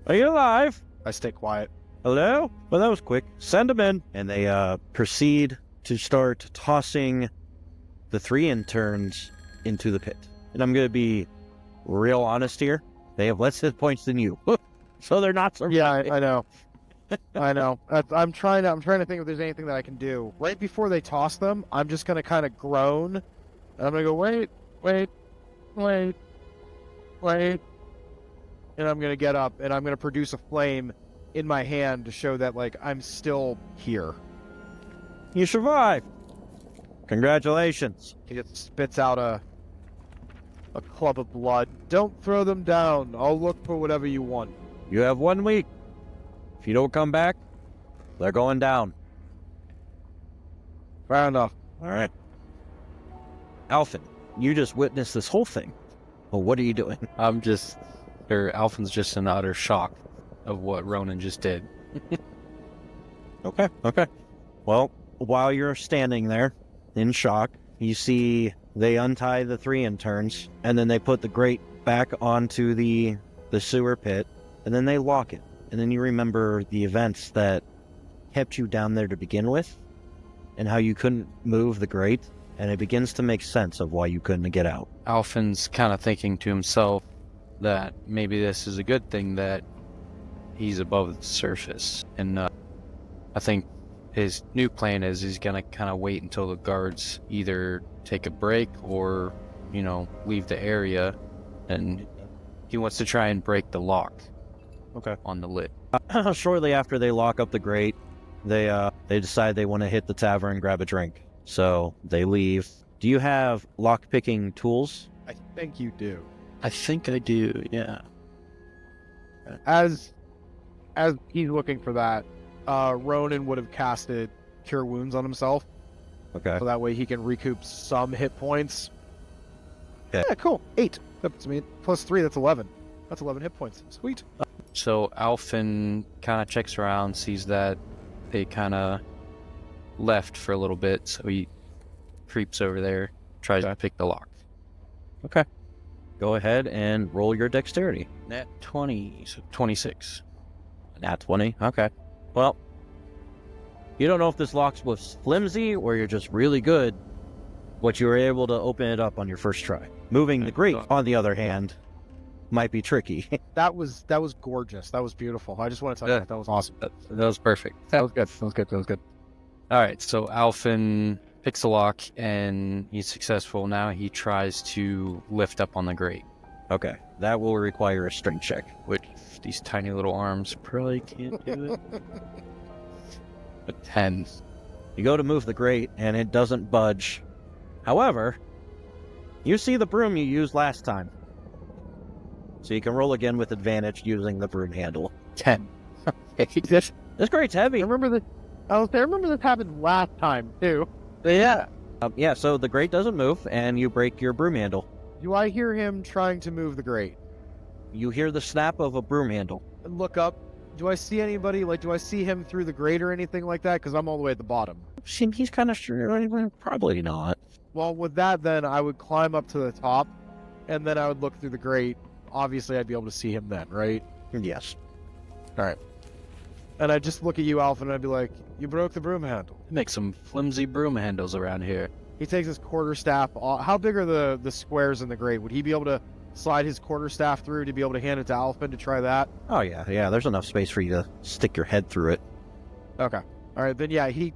S5: Are you alive?
S3: I stay quiet.
S5: Hello? Well, that was quick. Send them in. And they proceed to start tossing the 3 interns into the pit. And I'm going to be real honest here. They have less hit points than you. So they're not surviving.
S3: Yeah, I know. I know. I'm trying to think if there's anything that I can do. Right before they toss them, I'm just gonna kind of groan, and I'm gonna go, wait, wait, wait, wait, and I'm gonna get up, and I'm gonna produce a flame in my hand to show that, like, I'm still here.
S5: You survived. Congratulations.
S3: He just spits out a club of blood. Don't throw them down. I'll look for whatever you want.
S5: You have 1 week. If you don't come back, they're going down.
S3: Fair enough.
S5: All right. Alphen, you just witnessed this whole thing. Well, what are you doing?
S4: Alphen's just in utter shock of what Ronan just did.
S5: Okay. Well, while you're standing there in shock, you see they untie the 3 interns, and then they put the grate back onto the sewer pit, and then they lock it. And then you remember the events that kept you down there to begin with, and how you couldn't move the grate, and it begins to make sense of why you couldn't get out.
S4: Alphen's kind of thinking to himself that maybe this is a good thing that he's above the surface. And I think his new plan is he's going to kind of wait until the guards either take a break or, leave the area. And he wants to try and break the lock on the lid.
S5: Shortly after they lock up the grate, they decide they want to hit the tavern and grab a drink. So they leave. Do you have lock-picking tools?
S3: I think you do.
S4: I think I do, yeah.
S3: As he's looking for that, Ronan would have casted Cure Wounds on himself,
S5: Okay.
S3: so that way he can recoup some hit points.
S5: Yeah.
S3: Yeah, cool. 8. That puts me plus 3. That's 11. That's 11 hit points. Sweet.
S4: So Alphen kind of checks around, sees that they kind of left for a little bit, so he creeps over there, tries to pick the lock.
S5: Okay. Go ahead and roll your dexterity.
S4: Nat 20, so 26.
S5: Nat 20. Okay. Well, you don't know if this lock was flimsy or you're just really good, but you were able to open it up on your first try. Moving the grate, on the other hand, might be tricky.
S3: That was gorgeous. That was beautiful. I just want to tell you that was awesome.
S4: That was perfect. That was good. All right, so Alphen picks the lock and he's successful. Now he tries to lift up on the grate,
S5: Okay. That will require a strength check.
S4: which these tiny little arms probably can't do it. A 10.
S5: You go to move the grate, and it doesn't budge. However, you see the broom you used last time. So you can roll again with advantage using the broom handle.
S4: 10.
S5: This grate's heavy.
S3: I remember this happened last time too.
S4: Yeah.
S5: Yeah, so the grate doesn't move, and you break your broom handle.
S3: Do I hear him trying to move the grate?
S5: You hear the snap of a broom handle.
S3: And look up. Do I see anybody? Like, do I see him through the grate or anything like that? Because I'm all the way at the bottom.
S5: He's kind of sure. Probably not.
S3: Well, with that, then I would climb up to the top, and then I would look through the grate. Obviously, I'd be able to see him then, right?
S5: Yes.
S3: And I'd just look at you, Alpha, and I'd be like, "You broke the broom handle."
S4: Make some flimsy broom handles around here.
S3: He takes his quarterstaff. How big are the squares in the grate? Would he be able to slide his quarterstaff through to be able to hand it to Alpha to try that?
S5: Oh, yeah. There's enough space for you to stick your head through it.
S3: Okay. All right, then yeah, he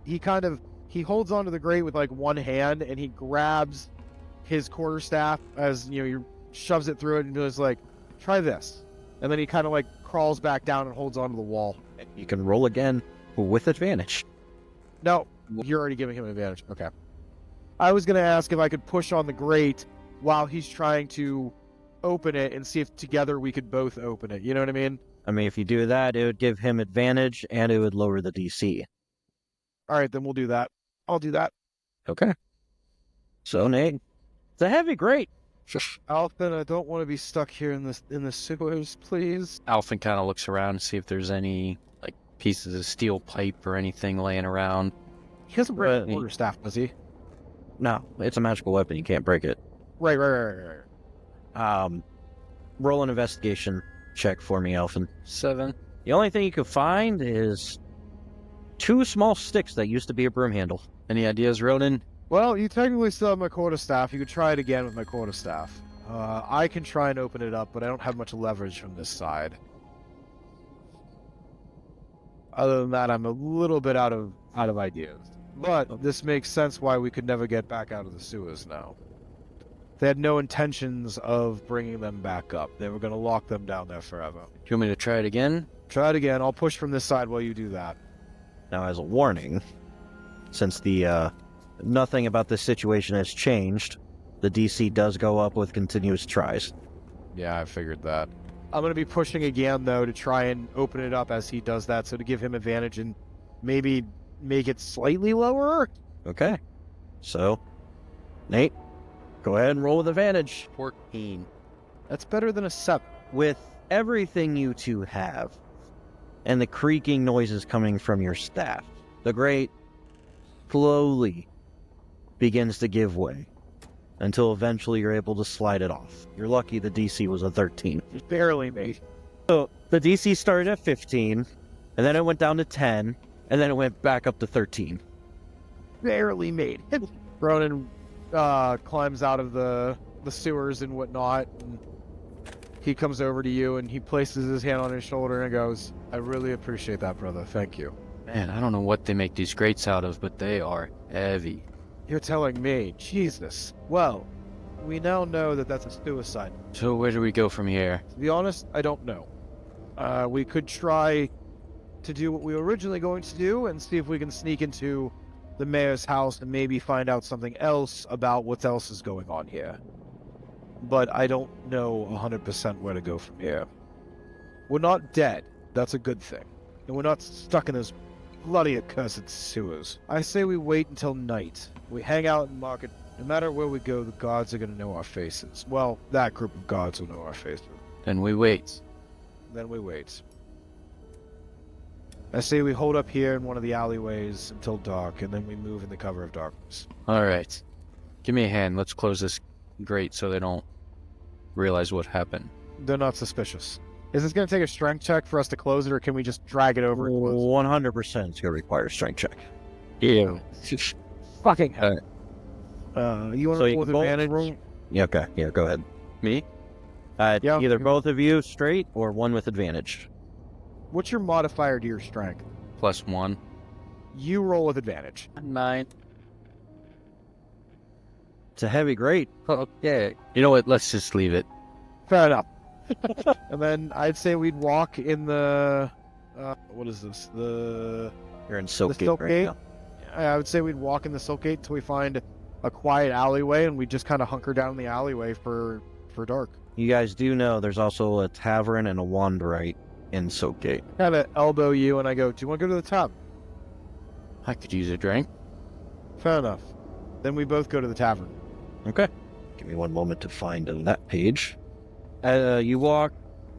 S3: holds onto the grate with like one hand, and he grabs his quarterstaff as he shoves it through it, and goes like, "Try this," and then he kind of like crawls back down and holds onto the wall.
S5: You can roll again with advantage.
S3: No, you're already giving him advantage. Okay. I was gonna ask if I could push on the grate while he's trying to open it and see if together we could both open it. You know what I mean?
S5: I mean, if you do that, it would give him advantage, and it would lower the DC.
S3: All right, then we'll do that. I'll do that.
S5: Okay. So, Nate, it's a heavy grate.
S3: Alphen, I don't want to be stuck here in the sewers, please.
S4: Alphen kind of looks around to see if there's any like pieces of steel pipe or anything laying around.
S3: He doesn't break the quarterstaff, does he?
S5: No, it's a magical weapon. You can't break it.
S3: Right.
S5: Roll an investigation check for me, Alphen.
S4: 7.
S5: The only thing you can find is 2 small sticks that used to be a broom handle.
S4: Any ideas, Ronan?
S3: Well, you technically still have my quarterstaff. You could try it again with my quarterstaff. I can try and open it up, but I don't have much leverage from this side. Other than that, I'm a little bit out of ideas. But this makes sense why we could never get back out of the sewers now. They had no intentions of bringing them back up. They were going to lock them down there forever.
S4: Do you want me to try it again?
S3: Try it again. I'll push from this side while you do that.
S5: Now, as a warning, since the nothing about this situation has changed, the DC does go up with continuous tries.
S3: Yeah, I figured that. I'm going to be pushing again, though, to try and open it up as he does that, so to give him advantage and maybe make it slightly lower.
S5: Okay. So, Nate, go ahead and roll with advantage.
S4: 14.
S3: That's better than a 7.
S5: With everything you two have, and the creaking noises coming from your staff, the grate slowly begins to give way until eventually you're able to slide it off. You're lucky the DC was a 13.
S3: Barely made.
S5: So the DC started at 15, and then it went down to 10, and then it went back up to 13.
S3: Barely made. Ronan climbs out of the sewers and whatnot, and he comes over to you and he places his hand on his shoulder and goes, I really appreciate that, brother. Thank you.
S4: Man, I don't know what they make these grates out of, but they are heavy.
S3: You're telling me. Jesus. Well, we now know that that's a suicide.
S4: So where do we go from here?
S3: To be honest, I don't know. We could try to do what we were originally going to do and see if we can sneak into the mayor's house and maybe find out something else about what else is going on here. But I don't know 100% where to go from here. We're not dead. That's a good thing. And we're not stuck in those bloody accursed sewers. I say we wait until night. We hang out in market. No matter where we go, the guards are going to know our faces. Well, that group of guards will know our faces.
S4: Then we wait.
S3: Then we wait. I say we hold up here in one of the alleyways until dark, and then we move in the cover of darkness.
S4: Alright. Give me a hand. Let's close this grate so they don't realize what happened.
S3: They're not suspicious. Is this going to take a strength check for us to close it, or can we just drag it over and close
S5: 100% it's going to require a strength check.
S4: Yeah.
S3: Fucking hell. You want to
S5: So you
S3: roll with
S5: can both
S3: advantage?
S5: roll? Yeah, okay. Yeah, go ahead.
S4: Me?
S3: Yeah.
S5: Either both of you straight or one with advantage.
S3: What's your modifier to your strength?
S4: +1.
S3: You roll with advantage.
S4: 9.
S5: It's a heavy grate.
S4: Okay. You know what? Let's just leave it.
S3: Fair enough. And then I'd say we'd walk in the... what is this?
S5: You're in
S3: The
S5: Silk Gate
S3: Silk
S5: right
S3: Gate?
S5: now.
S3: I would say we'd walk in the Silk Gate till we find a quiet alleyway, and we just kind of hunker down in the alleyway for dark.
S5: You guys do know there's also a tavern and a Wandrite in Silk Gate.
S3: Kind of elbow you, and I go, do you want to go to the tavern?
S4: I could use a drink.
S3: Fair enough. Then we both go to the tavern.
S5: Okay. Give me one moment to find that page. You walk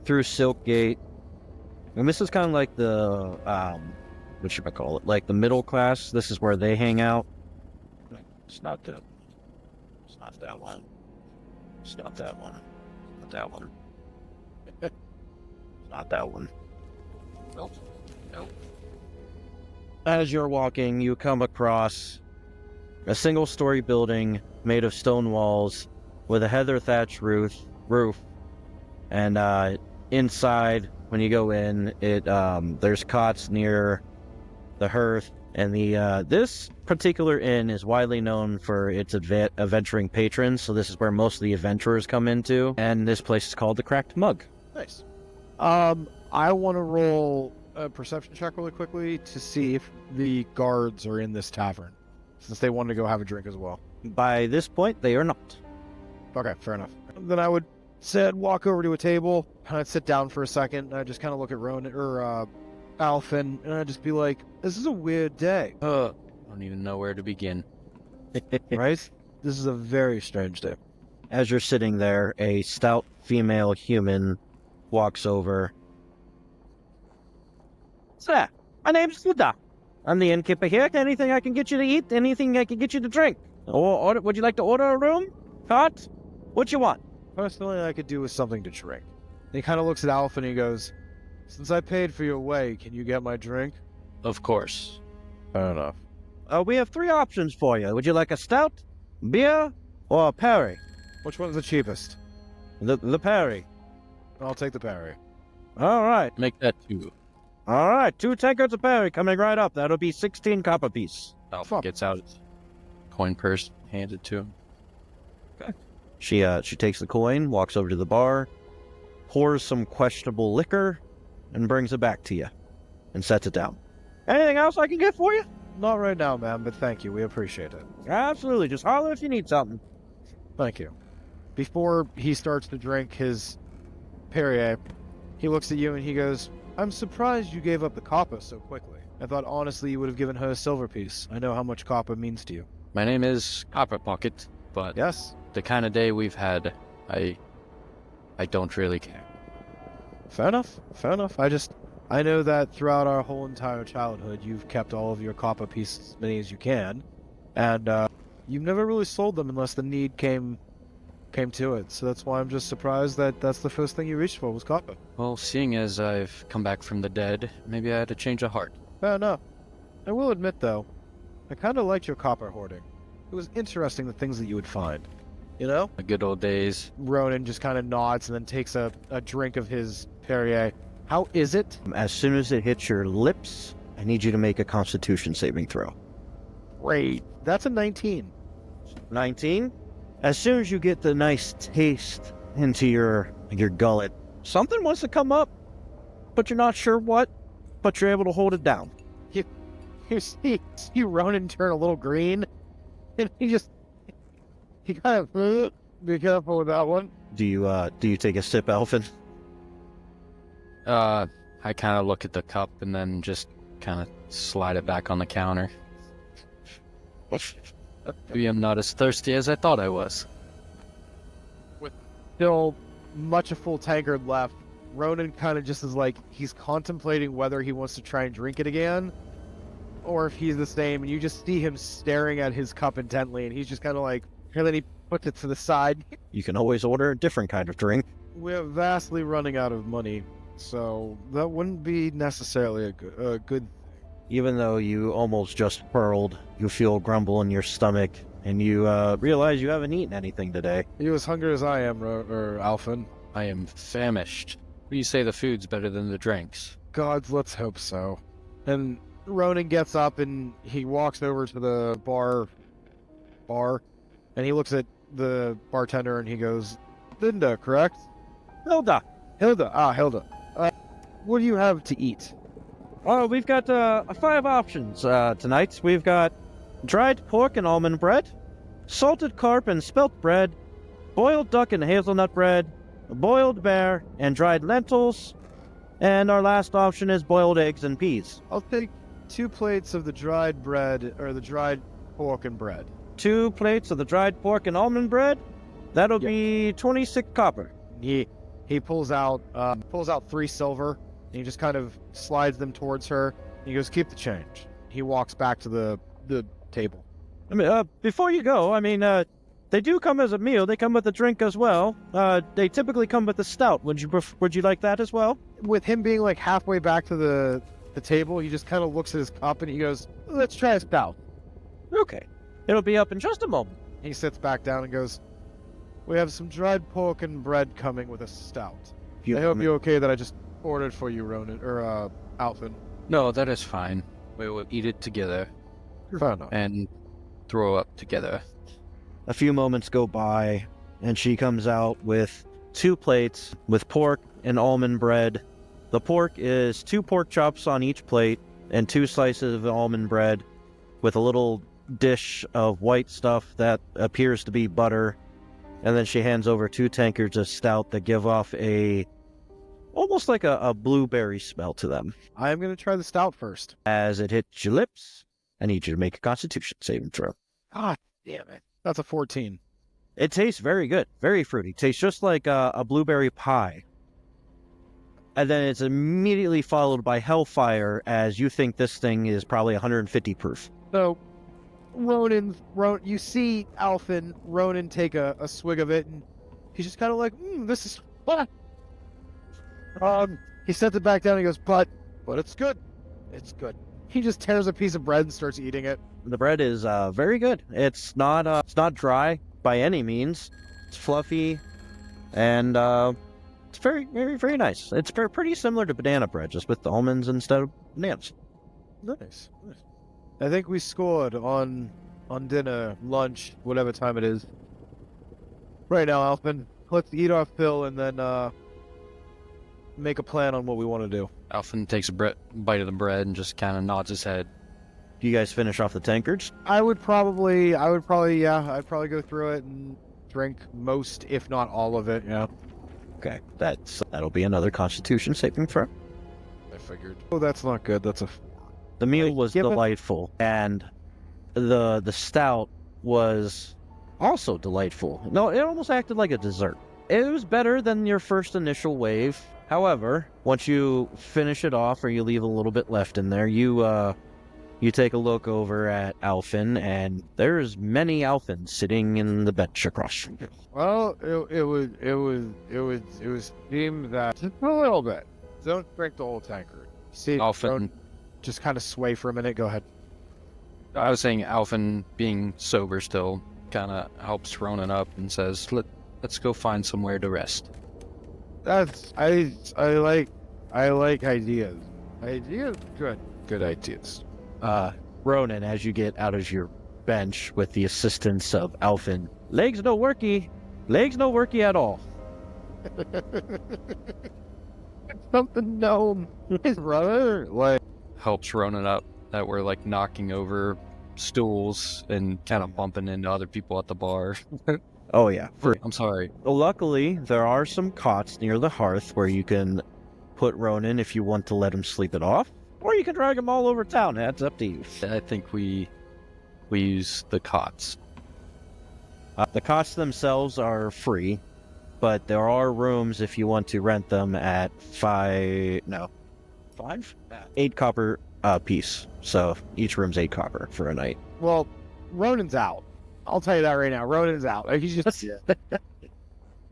S5: through Silk Gate, and this is kind of like the, what should I call it? Like the middle class. This is where they hang out. It's not that. It's not that one. It's not that one. Not that one. It's not that one. Nope. Nope. As you're walking, you come across a single-story building made of stone walls with a heather thatch roof, and inside, when you go in, there's cots near the hearth, and this particular inn is widely known for its adventuring patrons, so this is where most of the adventurers come into, and this place is called the Cracked Mug.
S3: Nice. I want to roll a perception check really quickly to see if the guards are in this tavern, since they wanted to go have a drink as well.
S5: By this point, they are not.
S3: Okay, fair enough. Then I would say I'd walk over to a table, and I'd sit down for a second, and I'd just kind of look at Ronan, or Alphen, and I'd just be like, this is a weird day.
S4: I don't even know where to begin.
S3: Right? This is a very strange day.
S5: As you're sitting there, a stout female human walks over. Sir, my name's Suda. I'm the innkeeper here. Anything I can get you to eat? Anything I can get you to drink? Or would you like to order a room? Cart? What you want?
S3: Personally, I could do with something to drink. And he kind of looks at Alphen and he goes, since I paid for your way, can you get my drink?
S4: Of course.
S3: Fair enough.
S5: We have 3 options for you. Would you like a stout, beer, or a perry?
S3: Which one's the cheapest?
S5: The perry.
S3: I'll take the parry.
S5: All right.
S4: Make that 2.
S5: All right, 2 tankards of perry coming right up. That'll be 16 copper piece.
S4: Alpha
S3: Fuck.
S4: gets out his coin purse, hands it to him.
S5: She takes the coin, walks over to the bar, pours some questionable liquor, and brings it back to you, and sets it down. Anything else I can get for you?
S3: Not right now, ma'am, but thank you. We appreciate it.
S5: Absolutely. Just holler if you need something.
S3: Thank you. Before he starts to drink his Perrier, he looks at you and he goes, I'm surprised you gave up the copper so quickly. I thought honestly you would have given her a silver piece. I know how much copper means to you.
S4: My name is Copper Pocket, but
S3: Yes?
S4: the kind of day we've had, I don't really care.
S3: Fair enough. Fair enough. I know that throughout our whole entire childhood, you've kept all of your copper pieces as many as you can, and you've never really sold them unless the need came to it. So that's why I'm just surprised that that's the first thing you reached for was copper.
S4: Well, seeing as I've come back from the dead, maybe I had a change of heart.
S3: Fair enough. I will admit, though, I kind of liked your copper hoarding. It was interesting the things that you would find. You know?
S4: The good old days.
S3: Ronan just kind of nods and then takes a drink of his Perrier. How is it?
S5: As soon as it hits your lips, I need you to make a Constitution saving throw.
S3: Great. That's a 19.
S5: 19. As soon as you get the nice taste into your gullet, something wants to come up, but you're not sure what, but you're able to hold it down.
S3: You see Ronan turn a little green, and he kind of, be careful with that one.
S5: Do you take a sip, Elfin?
S4: I kind of look at the cup and then just kind of slide it back on the counter. Maybe I'm not as thirsty as I thought I was.
S3: Still much a full tankard left. Ronan kind of just is like, he's contemplating whether he wants to try and drink it again, or if he's the same, and you just see him staring at his cup intently, and he's just kind of like, and then he puts it to the side.
S5: You can always order a different kind of drink.
S3: We're vastly running out of money, so that wouldn't be necessarily a good.
S5: Even though you almost just hurled, you feel a grumble in your stomach, and you realize you haven't eaten anything today.
S3: You as hungry as I am, Alphin.
S4: I am famished. What do you say the food's better than the drinks?
S3: Gods, let's hope so. And Ronan gets up and he walks over to the bar, and he looks at the bartender and he goes, Linda, correct?
S5: Hilda.
S3: Hilda. What do you have to eat?
S5: Oh, we've got 5 options tonight. We've got dried pork and almond bread, salted carp and spelt bread, boiled duck and hazelnut bread, boiled bear and dried lentils, and our last option is boiled eggs and peas.
S3: I'll take 2 plates of the dried bread, or the dried pork and bread.
S5: 2 plates of the dried pork and almond bread. That'll be 26 copper.
S3: He pulls out 3 silver, and he just kind of slides them towards her. And he goes, keep the change. He walks back to the table.
S5: I mean, before you go, I mean, they do come as a meal. They come with a drink as well. They typically come with a stout. Would you like that as well?
S3: With him being like halfway back to the table, he just kind of looks at his cup and he goes, let's try a stout.
S5: Okay. It'll be up in just a moment.
S3: He sits back down and goes, we have some dried pork and bread coming with a stout. I hope you're okay that I just ordered for you, Ronan, or Alphin.
S4: No, that is fine. We will eat it together
S3: Fair enough.
S4: and throw up together.
S5: A few moments go by, and she comes out with 2 plates with pork and almond bread. The pork is 2 pork chops on each plate and 2 slices of almond bread with a little dish of white stuff that appears to be butter. And then she hands over 2 tankards of stout that give off almost like a blueberry smell to them.
S3: I am going to try the stout first.
S5: As it hits your lips, I need you to make a Constitution saving throw.
S3: God damn it. That's a 14.
S5: It tastes very good, very fruity. Tastes just like a blueberry pie. And then it's immediately followed by hellfire, as you think this thing is probably 150 proof.
S3: So, you see Ronan take a swig of it, and he's just kind of like, this is fun. He sets it back down and he goes, but it's good. It's good. He just tears a piece of bread and starts eating it.
S5: The bread is very good. It's not dry by any means. It's fluffy, and It's very, very, very nice. It's pretty similar to banana bread, just with the almonds instead of bananas.
S3: Nice. I think we scored on dinner, lunch, whatever time it is. Right now, Alpin. Let's eat our fill and then make a plan on what we want to do.
S4: Alphen takes a bite of the bread and just kind of nods his head.
S5: Do you guys finish off the tankards?
S3: I'd probably go through it and drink most, if not all of it. Yeah.
S5: Okay, that'll be another Constitution saving throw.
S3: I figured. Oh, that's not good. That's a.
S5: The meal was
S3: Give it-
S5: delightful, and the stout was also delightful. No, it almost acted like a dessert. It was better than your first initial wave. However, once you finish it off, or you leave a little bit left in there, you take a look over at Alphen, and there's many Alphens sitting in the bench across from you.
S3: Well, it was deemed that just a little bit. Don't drink the whole tankard. See,
S4: Alphen,
S3: just kind of sway for a minute. Go ahead.
S4: I was saying Alphen being sober still kind of helps Ronan up and says, let's go find somewhere to rest.
S3: That's I like ideas. Ideas, good ideas.
S5: Ronan, as you get out of your bench with the assistance of Alphen, legs no worky at all.
S3: Something gnome, his brother. Like,
S4: Helps Ronan up that we're like knocking over stools and kind of bumping into other people at the bar.
S5: Oh yeah.
S4: I'm sorry.
S5: Luckily, there are some cots near the hearth where you can put Ronan if you want to let him sleep it off, or you can drag him all over town. That's up to you.
S4: I think we use the cots.
S5: The cots themselves are free, but there are rooms if you want to rent them at 8 copper a piece. So each room's 8 copper for a night.
S3: well, Ronan's out. I'll tell you that right now. Ronan's out. He's just.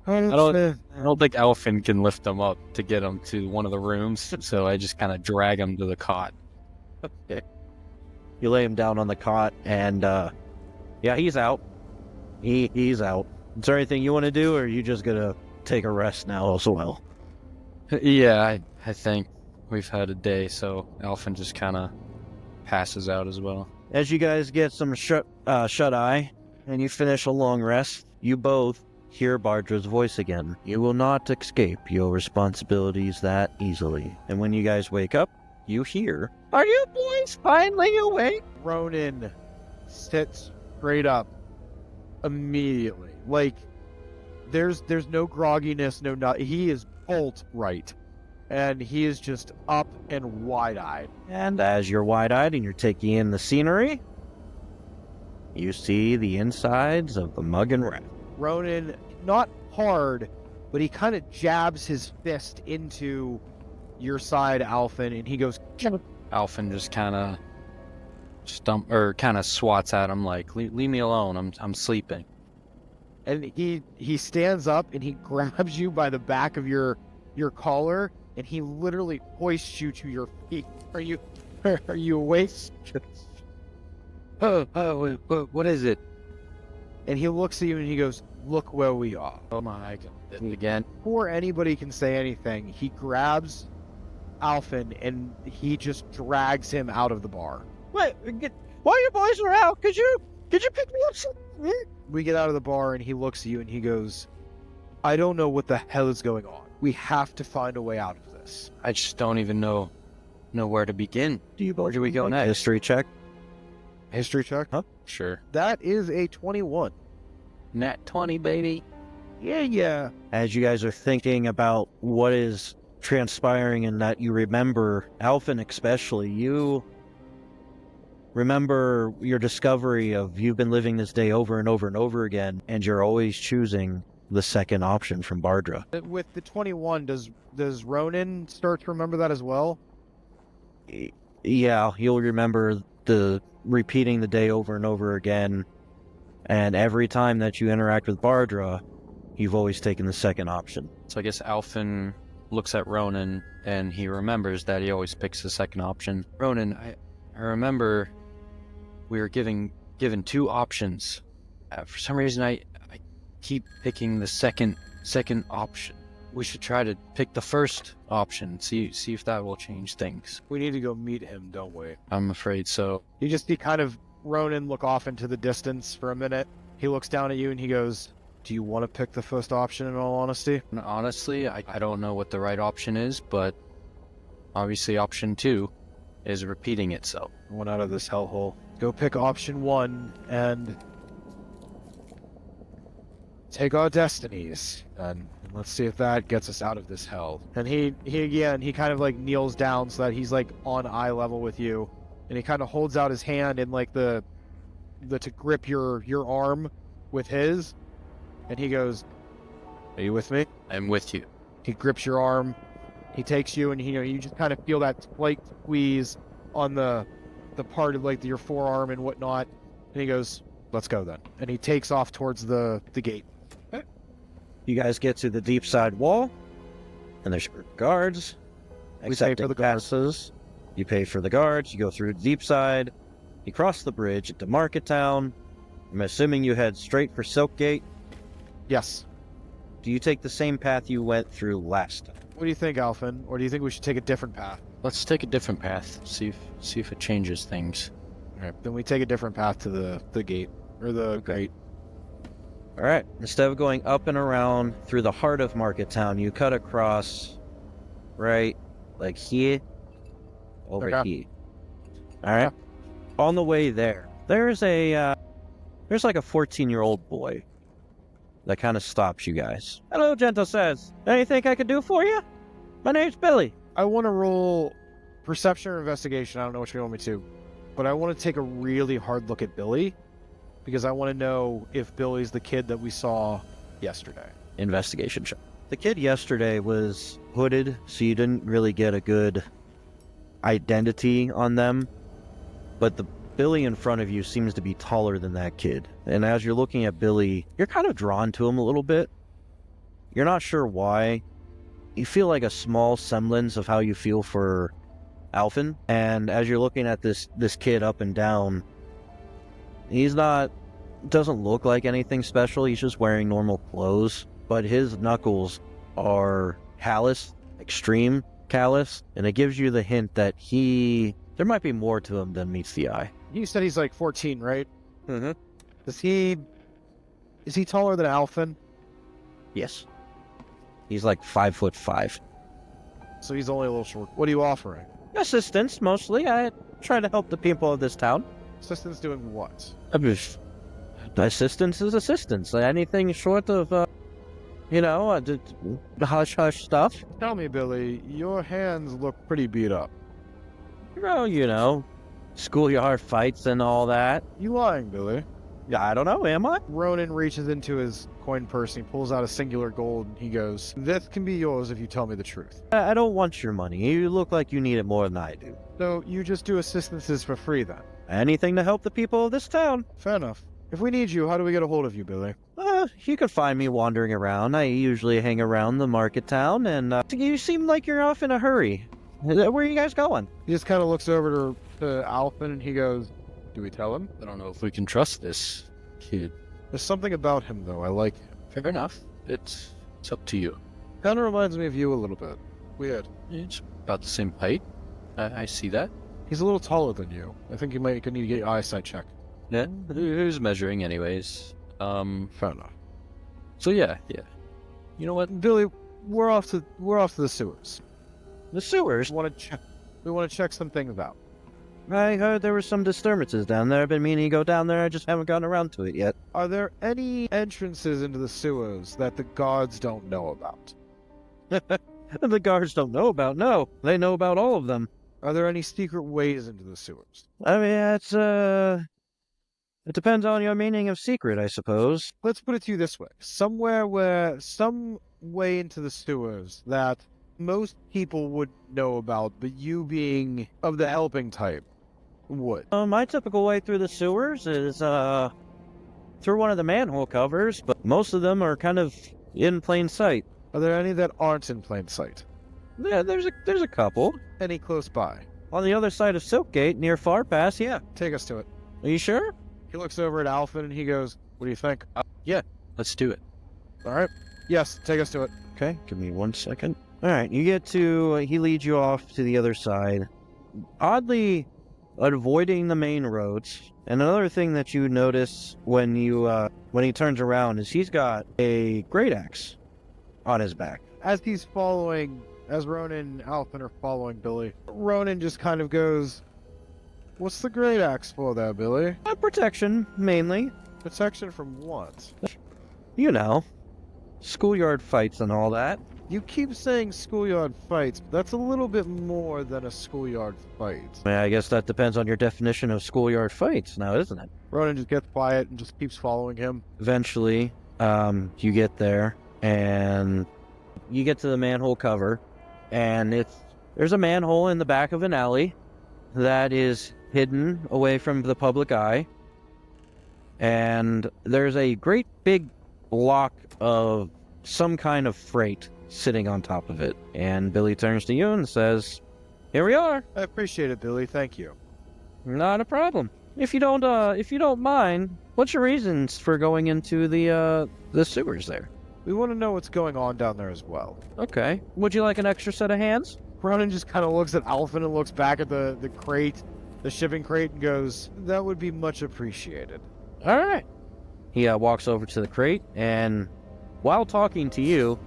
S4: I don't think Alphen can lift them up to get them to one of the rooms, so I just kind of drag him to the cot.
S5: Okay. You lay him down on the cot, and yeah, he's out. He's out. Is there anything you want to do, or are you just gonna take a rest now as well?
S4: Yeah, I think we've had a day, so Alphen just kind of passes out as well.
S5: As you guys get some shut eye, and you finish a long rest, you both hear Bardra's voice again. You will not escape your responsibilities that easily. And when you guys wake up, you hear, "Are you boys finally awake?"
S3: Ronan sits straight up immediately. Like, there's no grogginess, no not. He is bolt right, and he is just up and wide-eyed.
S5: And as you're wide-eyed and you're taking in the scenery, you see the insides of the mug and rat.
S3: Ronan, not hard, but he kind of jabs his fist into your side, Alphen, and he goes,
S4: Alphen just kind of swats at him like, leave me alone, I'm sleeping.
S3: and he stands up and he grabs you by the back of your collar, and he literally hoists you to your feet. Are you awake?
S4: What is it?
S3: And he looks at you and he goes, "Look where we are."
S4: Oh my god. Again.
S3: Before anybody can say anything, he grabs Alphen and he just drags him out of the bar.
S5: Wait, while you boys are out, could you pick me up some?
S3: We get out of the bar and he looks at you and he goes, "I don't know what the hell is going on. We have to find a way out of this."
S4: I just don't even know where to begin. Where do we go
S5: Like
S4: next?
S5: History check.
S3: History check?
S5: Huh?
S4: Sure.
S3: That is a 21.
S4: Nat 20, baby.
S3: Yeah.
S5: As you guys are thinking about what is transpiring and that you remember, Alphen especially, you remember your discovery of you've been living this day over and over and over again, and you're always choosing the second option from Bardra.
S3: With the 21, does Ronan start to remember that as well?
S5: Yeah, you'll remember the repeating the day over and over again, and every time that you interact with Bardra, you've always taken the second option.
S4: So I guess Alphen looks at Ronan and he remembers that he always picks the second option. Ronan, I remember we were given two options. For some reason, I keep picking the second option. We should try to pick the first option. See if that will change things.
S3: We need to go meet him, don't we?
S4: I'm afraid so.
S3: You just see kind of Ronan look off into the distance for a minute. He looks down at you and he goes, do you want to pick the first option in all honesty?
S4: And honestly, I don't know what the right option is, but obviously option 2 is repeating itself.
S3: One out of this hellhole. Go pick option 1 and take our destinies. And let's see if that gets us out of this hell. And he kind of like kneels down so that he's like on eye level with you. And he kind of holds out his hand in like the to grip your arm with his. And he goes, are you with me?
S4: I'm with you.
S3: He grips your arm. He takes you and you just kind of feel that slight squeeze on the part of like your forearm and whatnot. And he goes, let's go then. And he takes off towards the gate.
S5: You guys get to the deep side wall, and there's guards.
S3: We pay for the guards.
S5: Passes. You pay for the guards. You go through the deep side. You cross the bridge into Market Town. I'm assuming you head straight for Silkgate.
S3: Yes.
S5: Do you take the same path you went through last time?
S3: What do you think, Alphen? Or do you think we should take a different path?
S4: Let's take a different path. See if it changes things.
S3: All right, then we take a different path to the gate or the gate.
S5: All right. Instead of going up and around through the heart of Market Town, you cut across, right, like here, over here. All right. On the way there, there's like a 14-year-old boy that kind of stops you guys. Hello, Gentle says. Anything I could do for you? My name's Billy.
S3: I want to roll perception or investigation. I don't know which you want me to, but I want to take a really hard look at Billy because I want to know if Billy's the kid that we saw yesterday.
S5: Investigation check. The kid yesterday was hooded, so you didn't really get a good identity on them. But the Billy in front of you seems to be taller than that kid. And as you're looking at Billy, you're kind of drawn to him a little bit. You're not sure why. You feel like a small semblance of how you feel for Alphen. And as you're looking at this kid up and down, doesn't look like anything special. He's just wearing normal clothes. But his knuckles are callous, extreme callous. And it gives you the hint that there might be more to him than meets the eye.
S3: You said he's like 14, right?
S5: Mm-hmm.
S3: Is he taller than Alphen?
S5: Yes. He's like 5'5".
S3: So he's only a little short. What are you offering?
S5: Assistance, mostly. I try to help the people of this town.
S3: Assistance doing what?
S5: Assistance is assistance. Like anything short of, hush-hush stuff.
S3: Tell me, Billy, your hands look pretty beat up.
S5: Well, schoolyard fights and all that.
S3: You lying, Billy?
S5: Yeah, I don't know, am I?
S3: Ronan reaches into his coin purse and he pulls out a singular gold and he goes, this can be yours if you tell me the truth.
S5: I don't want your money. You look like you need it more than I do.
S3: So you just do assistances for free then?
S5: Anything to help the people of this town.
S3: Fair enough. If we need you, how do we get a hold of you, Billy?
S5: You could find me wandering around. I usually hang around the market town, and you seem like you're off in a hurry. Where are you guys going?
S3: He just kind of looks over to Alphen and he goes, do we tell him?
S4: I don't know if we can trust this kid.
S3: There's something about him, though. I like him.
S4: Fair enough. It's up to you.
S3: Kind of reminds me of you a little bit. Weird.
S4: It's about the same height. I see that.
S3: He's a little taller than you. I think you might need to get your eyesight checked.
S4: Yeah, who's measuring anyways?
S3: Fair enough.
S4: So yeah. You know what?
S3: Billy, we're off to the sewers.
S5: The sewers?
S3: We want to check some things out.
S5: I heard there were some disturbances down there. I've been meaning to go down there. I just haven't gotten around to it yet.
S3: Are there any entrances into the sewers that the guards don't know about?
S5: The guards don't know about, no. They know about all of them.
S3: Are there any secret ways into the sewers?
S5: I mean, it depends on your meaning of secret, I suppose.
S3: Let's put it to you this way. Some way into the sewers that most people would know about, but you being of the helping type would.
S5: My typical way through the sewers is, through one of the manhole covers, but most of them are kind of in plain sight.
S3: Are there any that aren't in plain sight?
S5: Yeah, there's a couple.
S3: Any close by?
S5: On the other side of Silkgate, near Far Pass, yeah.
S3: Take us to it.
S5: Are you sure?
S3: He looks over at Alphen and he goes, what do you think?
S4: Yeah, let's do it.
S3: All right. Yes, take us to it.
S5: Okay, give me 1 second. All right, you get to. He leads you off to the other side, oddly avoiding the main roads. And another thing that you notice when he turns around is he's got a great axe on his back.
S3: As Ronan and Alphen are following Billy, Ronan just kind of goes, "What's the great axe for there, Billy?
S5: Protection, mainly.
S3: Protection from what?"
S5: You know, schoolyard fights and all that.
S3: You keep saying schoolyard fights, but that's a little bit more than a schoolyard fight.
S5: I guess that depends on your definition of schoolyard fights now, isn't it?
S3: Ronan just gets quiet and just keeps following him.
S5: Eventually, you get there, and you get to the manhole cover, and there's a manhole in the back of an alley that is hidden away from the public eye, and there's a great big block of some kind of freight sitting on top of it. And Billy turns to you and says, "Here we are."
S3: I appreciate it, Billy. Thank you.
S5: Not a problem. If you don't mind, what's your reasons for going into the sewers there?
S3: We want to know what's going on down there as well.
S5: Okay. Would you like an extra set of hands?
S3: Ronan just kind of looks at Alphen and looks back at the crate, the shipping crate, and goes, "That would be much appreciated."
S5: All right. He walks over to the crate, and while talking to you,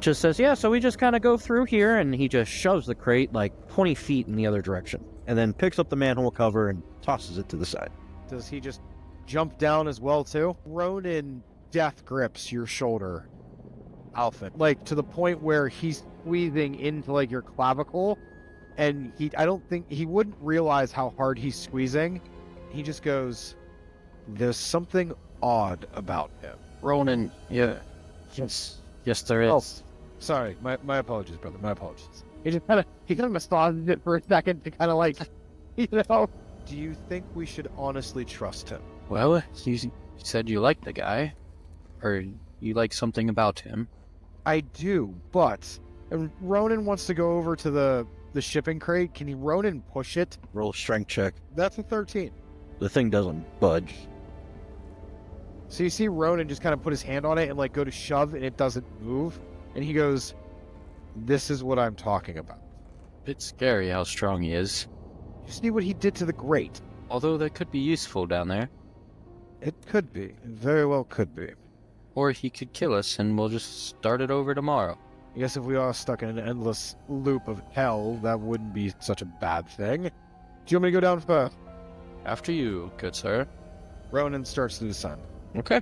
S5: just says, "Yeah, so we just kind of go through here," and he just shoves the crate like 20 feet in the other direction, and then picks up the manhole cover and tosses it to the side.
S3: Does he just jump down as well, too? Ronan death grips your shoulder, Alphen, like to the point where he's squeezing into like your clavicle, and I don't think he wouldn't realize how hard he's squeezing. He just goes, "There's something odd about him."
S4: Ronan, yeah. Yes, there is.
S3: Oh, sorry. My apologies, brother. My apologies. He kind of massages it for a second to kind of like, Do you think we should honestly trust him?
S4: Well, you said you liked the guy, or you like something about him.
S3: I do, but Ronan wants to go over to the shipping crate. Can Ronan push it?
S5: Roll a strength check.
S3: That's a 13.
S5: The thing doesn't budge.
S3: So you see Ronan just kind of put his hand on it and like go to shove, and it doesn't move. And he goes, "This is what I'm talking about."
S4: Bit scary how strong he is.
S3: You see what he did to the grate?
S4: Although that could be useful down there.
S3: It could be. It very well could be.
S4: Or he could kill us and we'll just start it over tomorrow.
S3: I guess if we are stuck in an endless loop of hell, that wouldn't be such a bad thing. Do you want me to go down first?
S4: After you, good sir.
S3: Ronan starts to descend.
S5: Okay.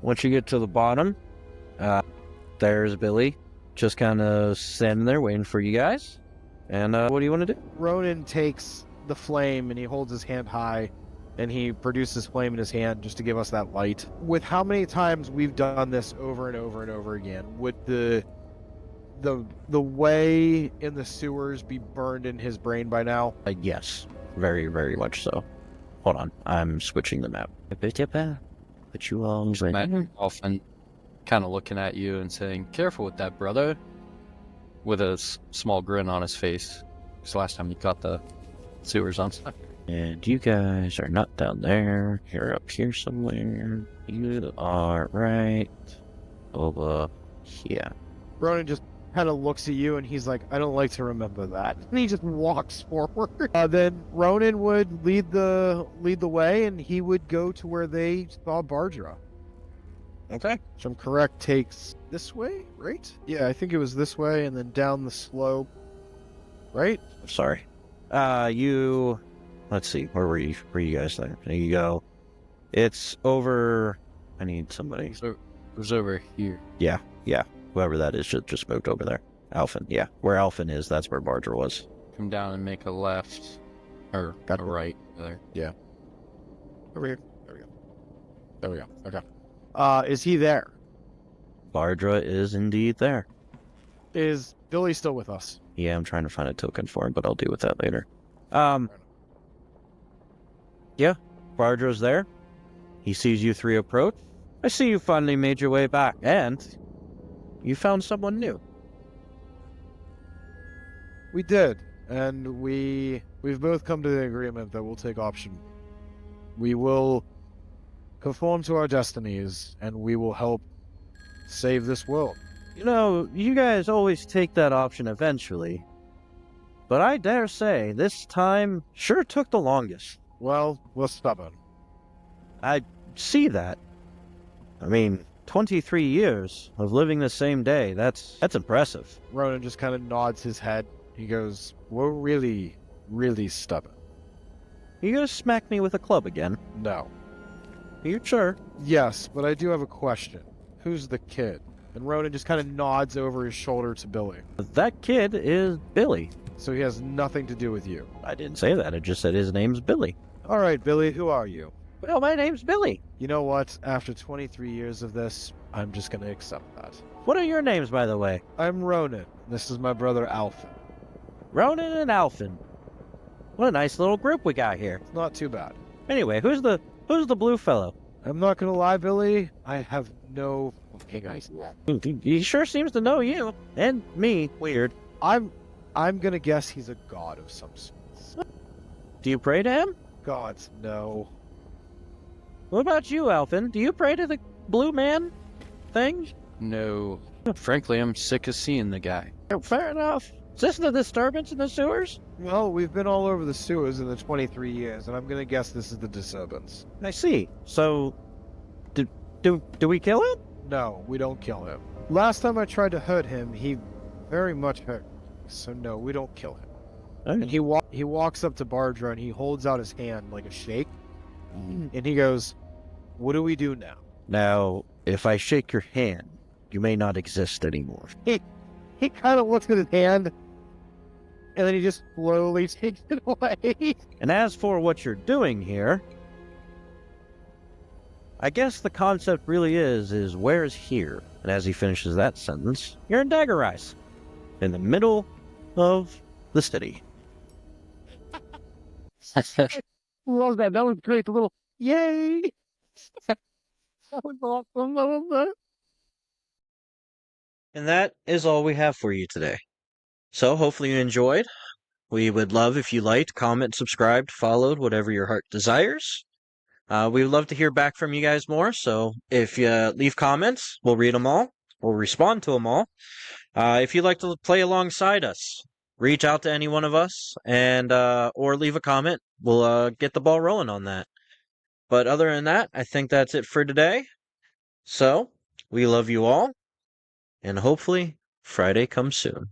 S5: Once you get to the bottom, there's Billy, just kind of standing there waiting for you guys. And what do you want to do?
S3: Ronan takes the flame and he holds his hand high, and he produces flame in his hand just to give us that light. With how many times we've done this over and over and over again, would the way in the sewers be burned in his brain by now?
S5: Yes, very, very much so. Hold on, I'm switching the map. But you all
S4: Matt often kind of looking at you and saying, "Careful with that, brother," with a small grin on his face. Because last time he got the sewers on fire.
S5: And you guys are not down there. You're up here somewhere. You are right over here.
S3: Ronan just kind of looks at you and he's like, "I don't like to remember that." And he just walks forward. Then Ronan would lead the way, and he would go to where they saw Bardra.
S5: Okay.
S3: Which I'm correct takes this way, right? Yeah, I think it was this way, and then down the slope, right?
S5: Sorry. Let's see, where were you guys there? There you go. It's over. I need somebody.
S4: So it was over here.
S5: Yeah. Whoever that is just moved over there. Alphen, yeah. Where Alphen is, that's where Bardra was.
S4: Come down and make a left. Or
S3: Got
S4: a
S3: it.
S4: right. There.
S3: Over here. There we go. Okay. Is he there?
S5: Bardra is indeed there.
S3: Is Billy still with us?
S5: Yeah, I'm trying to find a token for him, but I'll deal with that later. Yeah, Bardra's there. He sees you three approach. I see you finally made your way back, and you found someone new.
S3: We did, and we've both come to the agreement that we'll take option. We will conform to our destinies, and we will help save this world.
S5: You know, you guys always take that option eventually. But I dare say, this time sure took the longest.
S3: Well, we're stubborn.
S5: I see that. I mean, 23 years of living the same day, that's impressive.
S3: Ronan just kind of nods his head. He goes, we're really, really stubborn.
S5: You gonna smack me with a club again?
S3: No.
S5: Are you sure?
S3: Yes, but I do have a question. Who's the kid? And Ronan just kind of nods over his shoulder to Billy.
S5: That kid is Billy.
S3: So he has nothing to do with you.
S5: I didn't say that, I just said his name's Billy.
S3: All right, Billy, who are you?
S5: Well, my name's Billy.
S3: You know what? After 23 years of this, I'm just going to accept that.
S5: What are your names, by the way?
S3: I'm Ronan. This is my brother Alpha.
S5: Ronan and Alphin. What a nice little group we got here.
S3: It's not too bad.
S5: Anyway, who's the blue fellow?
S3: I'm not going to lie, Billy. I have no fucking idea.
S5: He sure seems to know you. And me. Weird.
S3: I'm going to guess he's a god of some sort.
S5: Do you pray to him?
S3: Gods, no.
S5: What about you, Alphin? Do you pray to the blue man thing?
S4: No. Frankly, I'm sick of seeing the guy.
S5: Fair enough. Is this the disturbance in the sewers?
S3: Well, we've been all over the sewers in the 23 years, and I'm going to guess this is the disturbance.
S5: I see. So, do we kill him?
S3: No, we don't kill him. Last time I tried to hurt him, he very much hurt me. So no, we don't kill him. And he walks up to Bardra and he holds out his hand like a shake. And he goes, what do we do now?
S5: Now, if I shake your hand, you may not exist anymore.
S3: He kind of looks at his hand, and then he just slowly takes it away.
S5: And as for what you're doing here, I guess the concept really is where's here? And as he finishes that sentence, you're in Dagger Eyes, in the middle of the city.
S3: Love that. That was great. The little yay. That was awesome. I love that.
S1: And that is all we have for you today. So hopefully you enjoyed. We would love if you liked, comment, subscribed, followed, whatever your heart desires. We would love to hear back from you guys more. So if you leave comments, we'll read them all. We'll respond to them all. If you'd like to play alongside us, reach out to any one of us and or leave a comment. We'll get the ball rolling on that. But other than that, I think that's it for today. So we love you all. And hopefully Friday comes soon.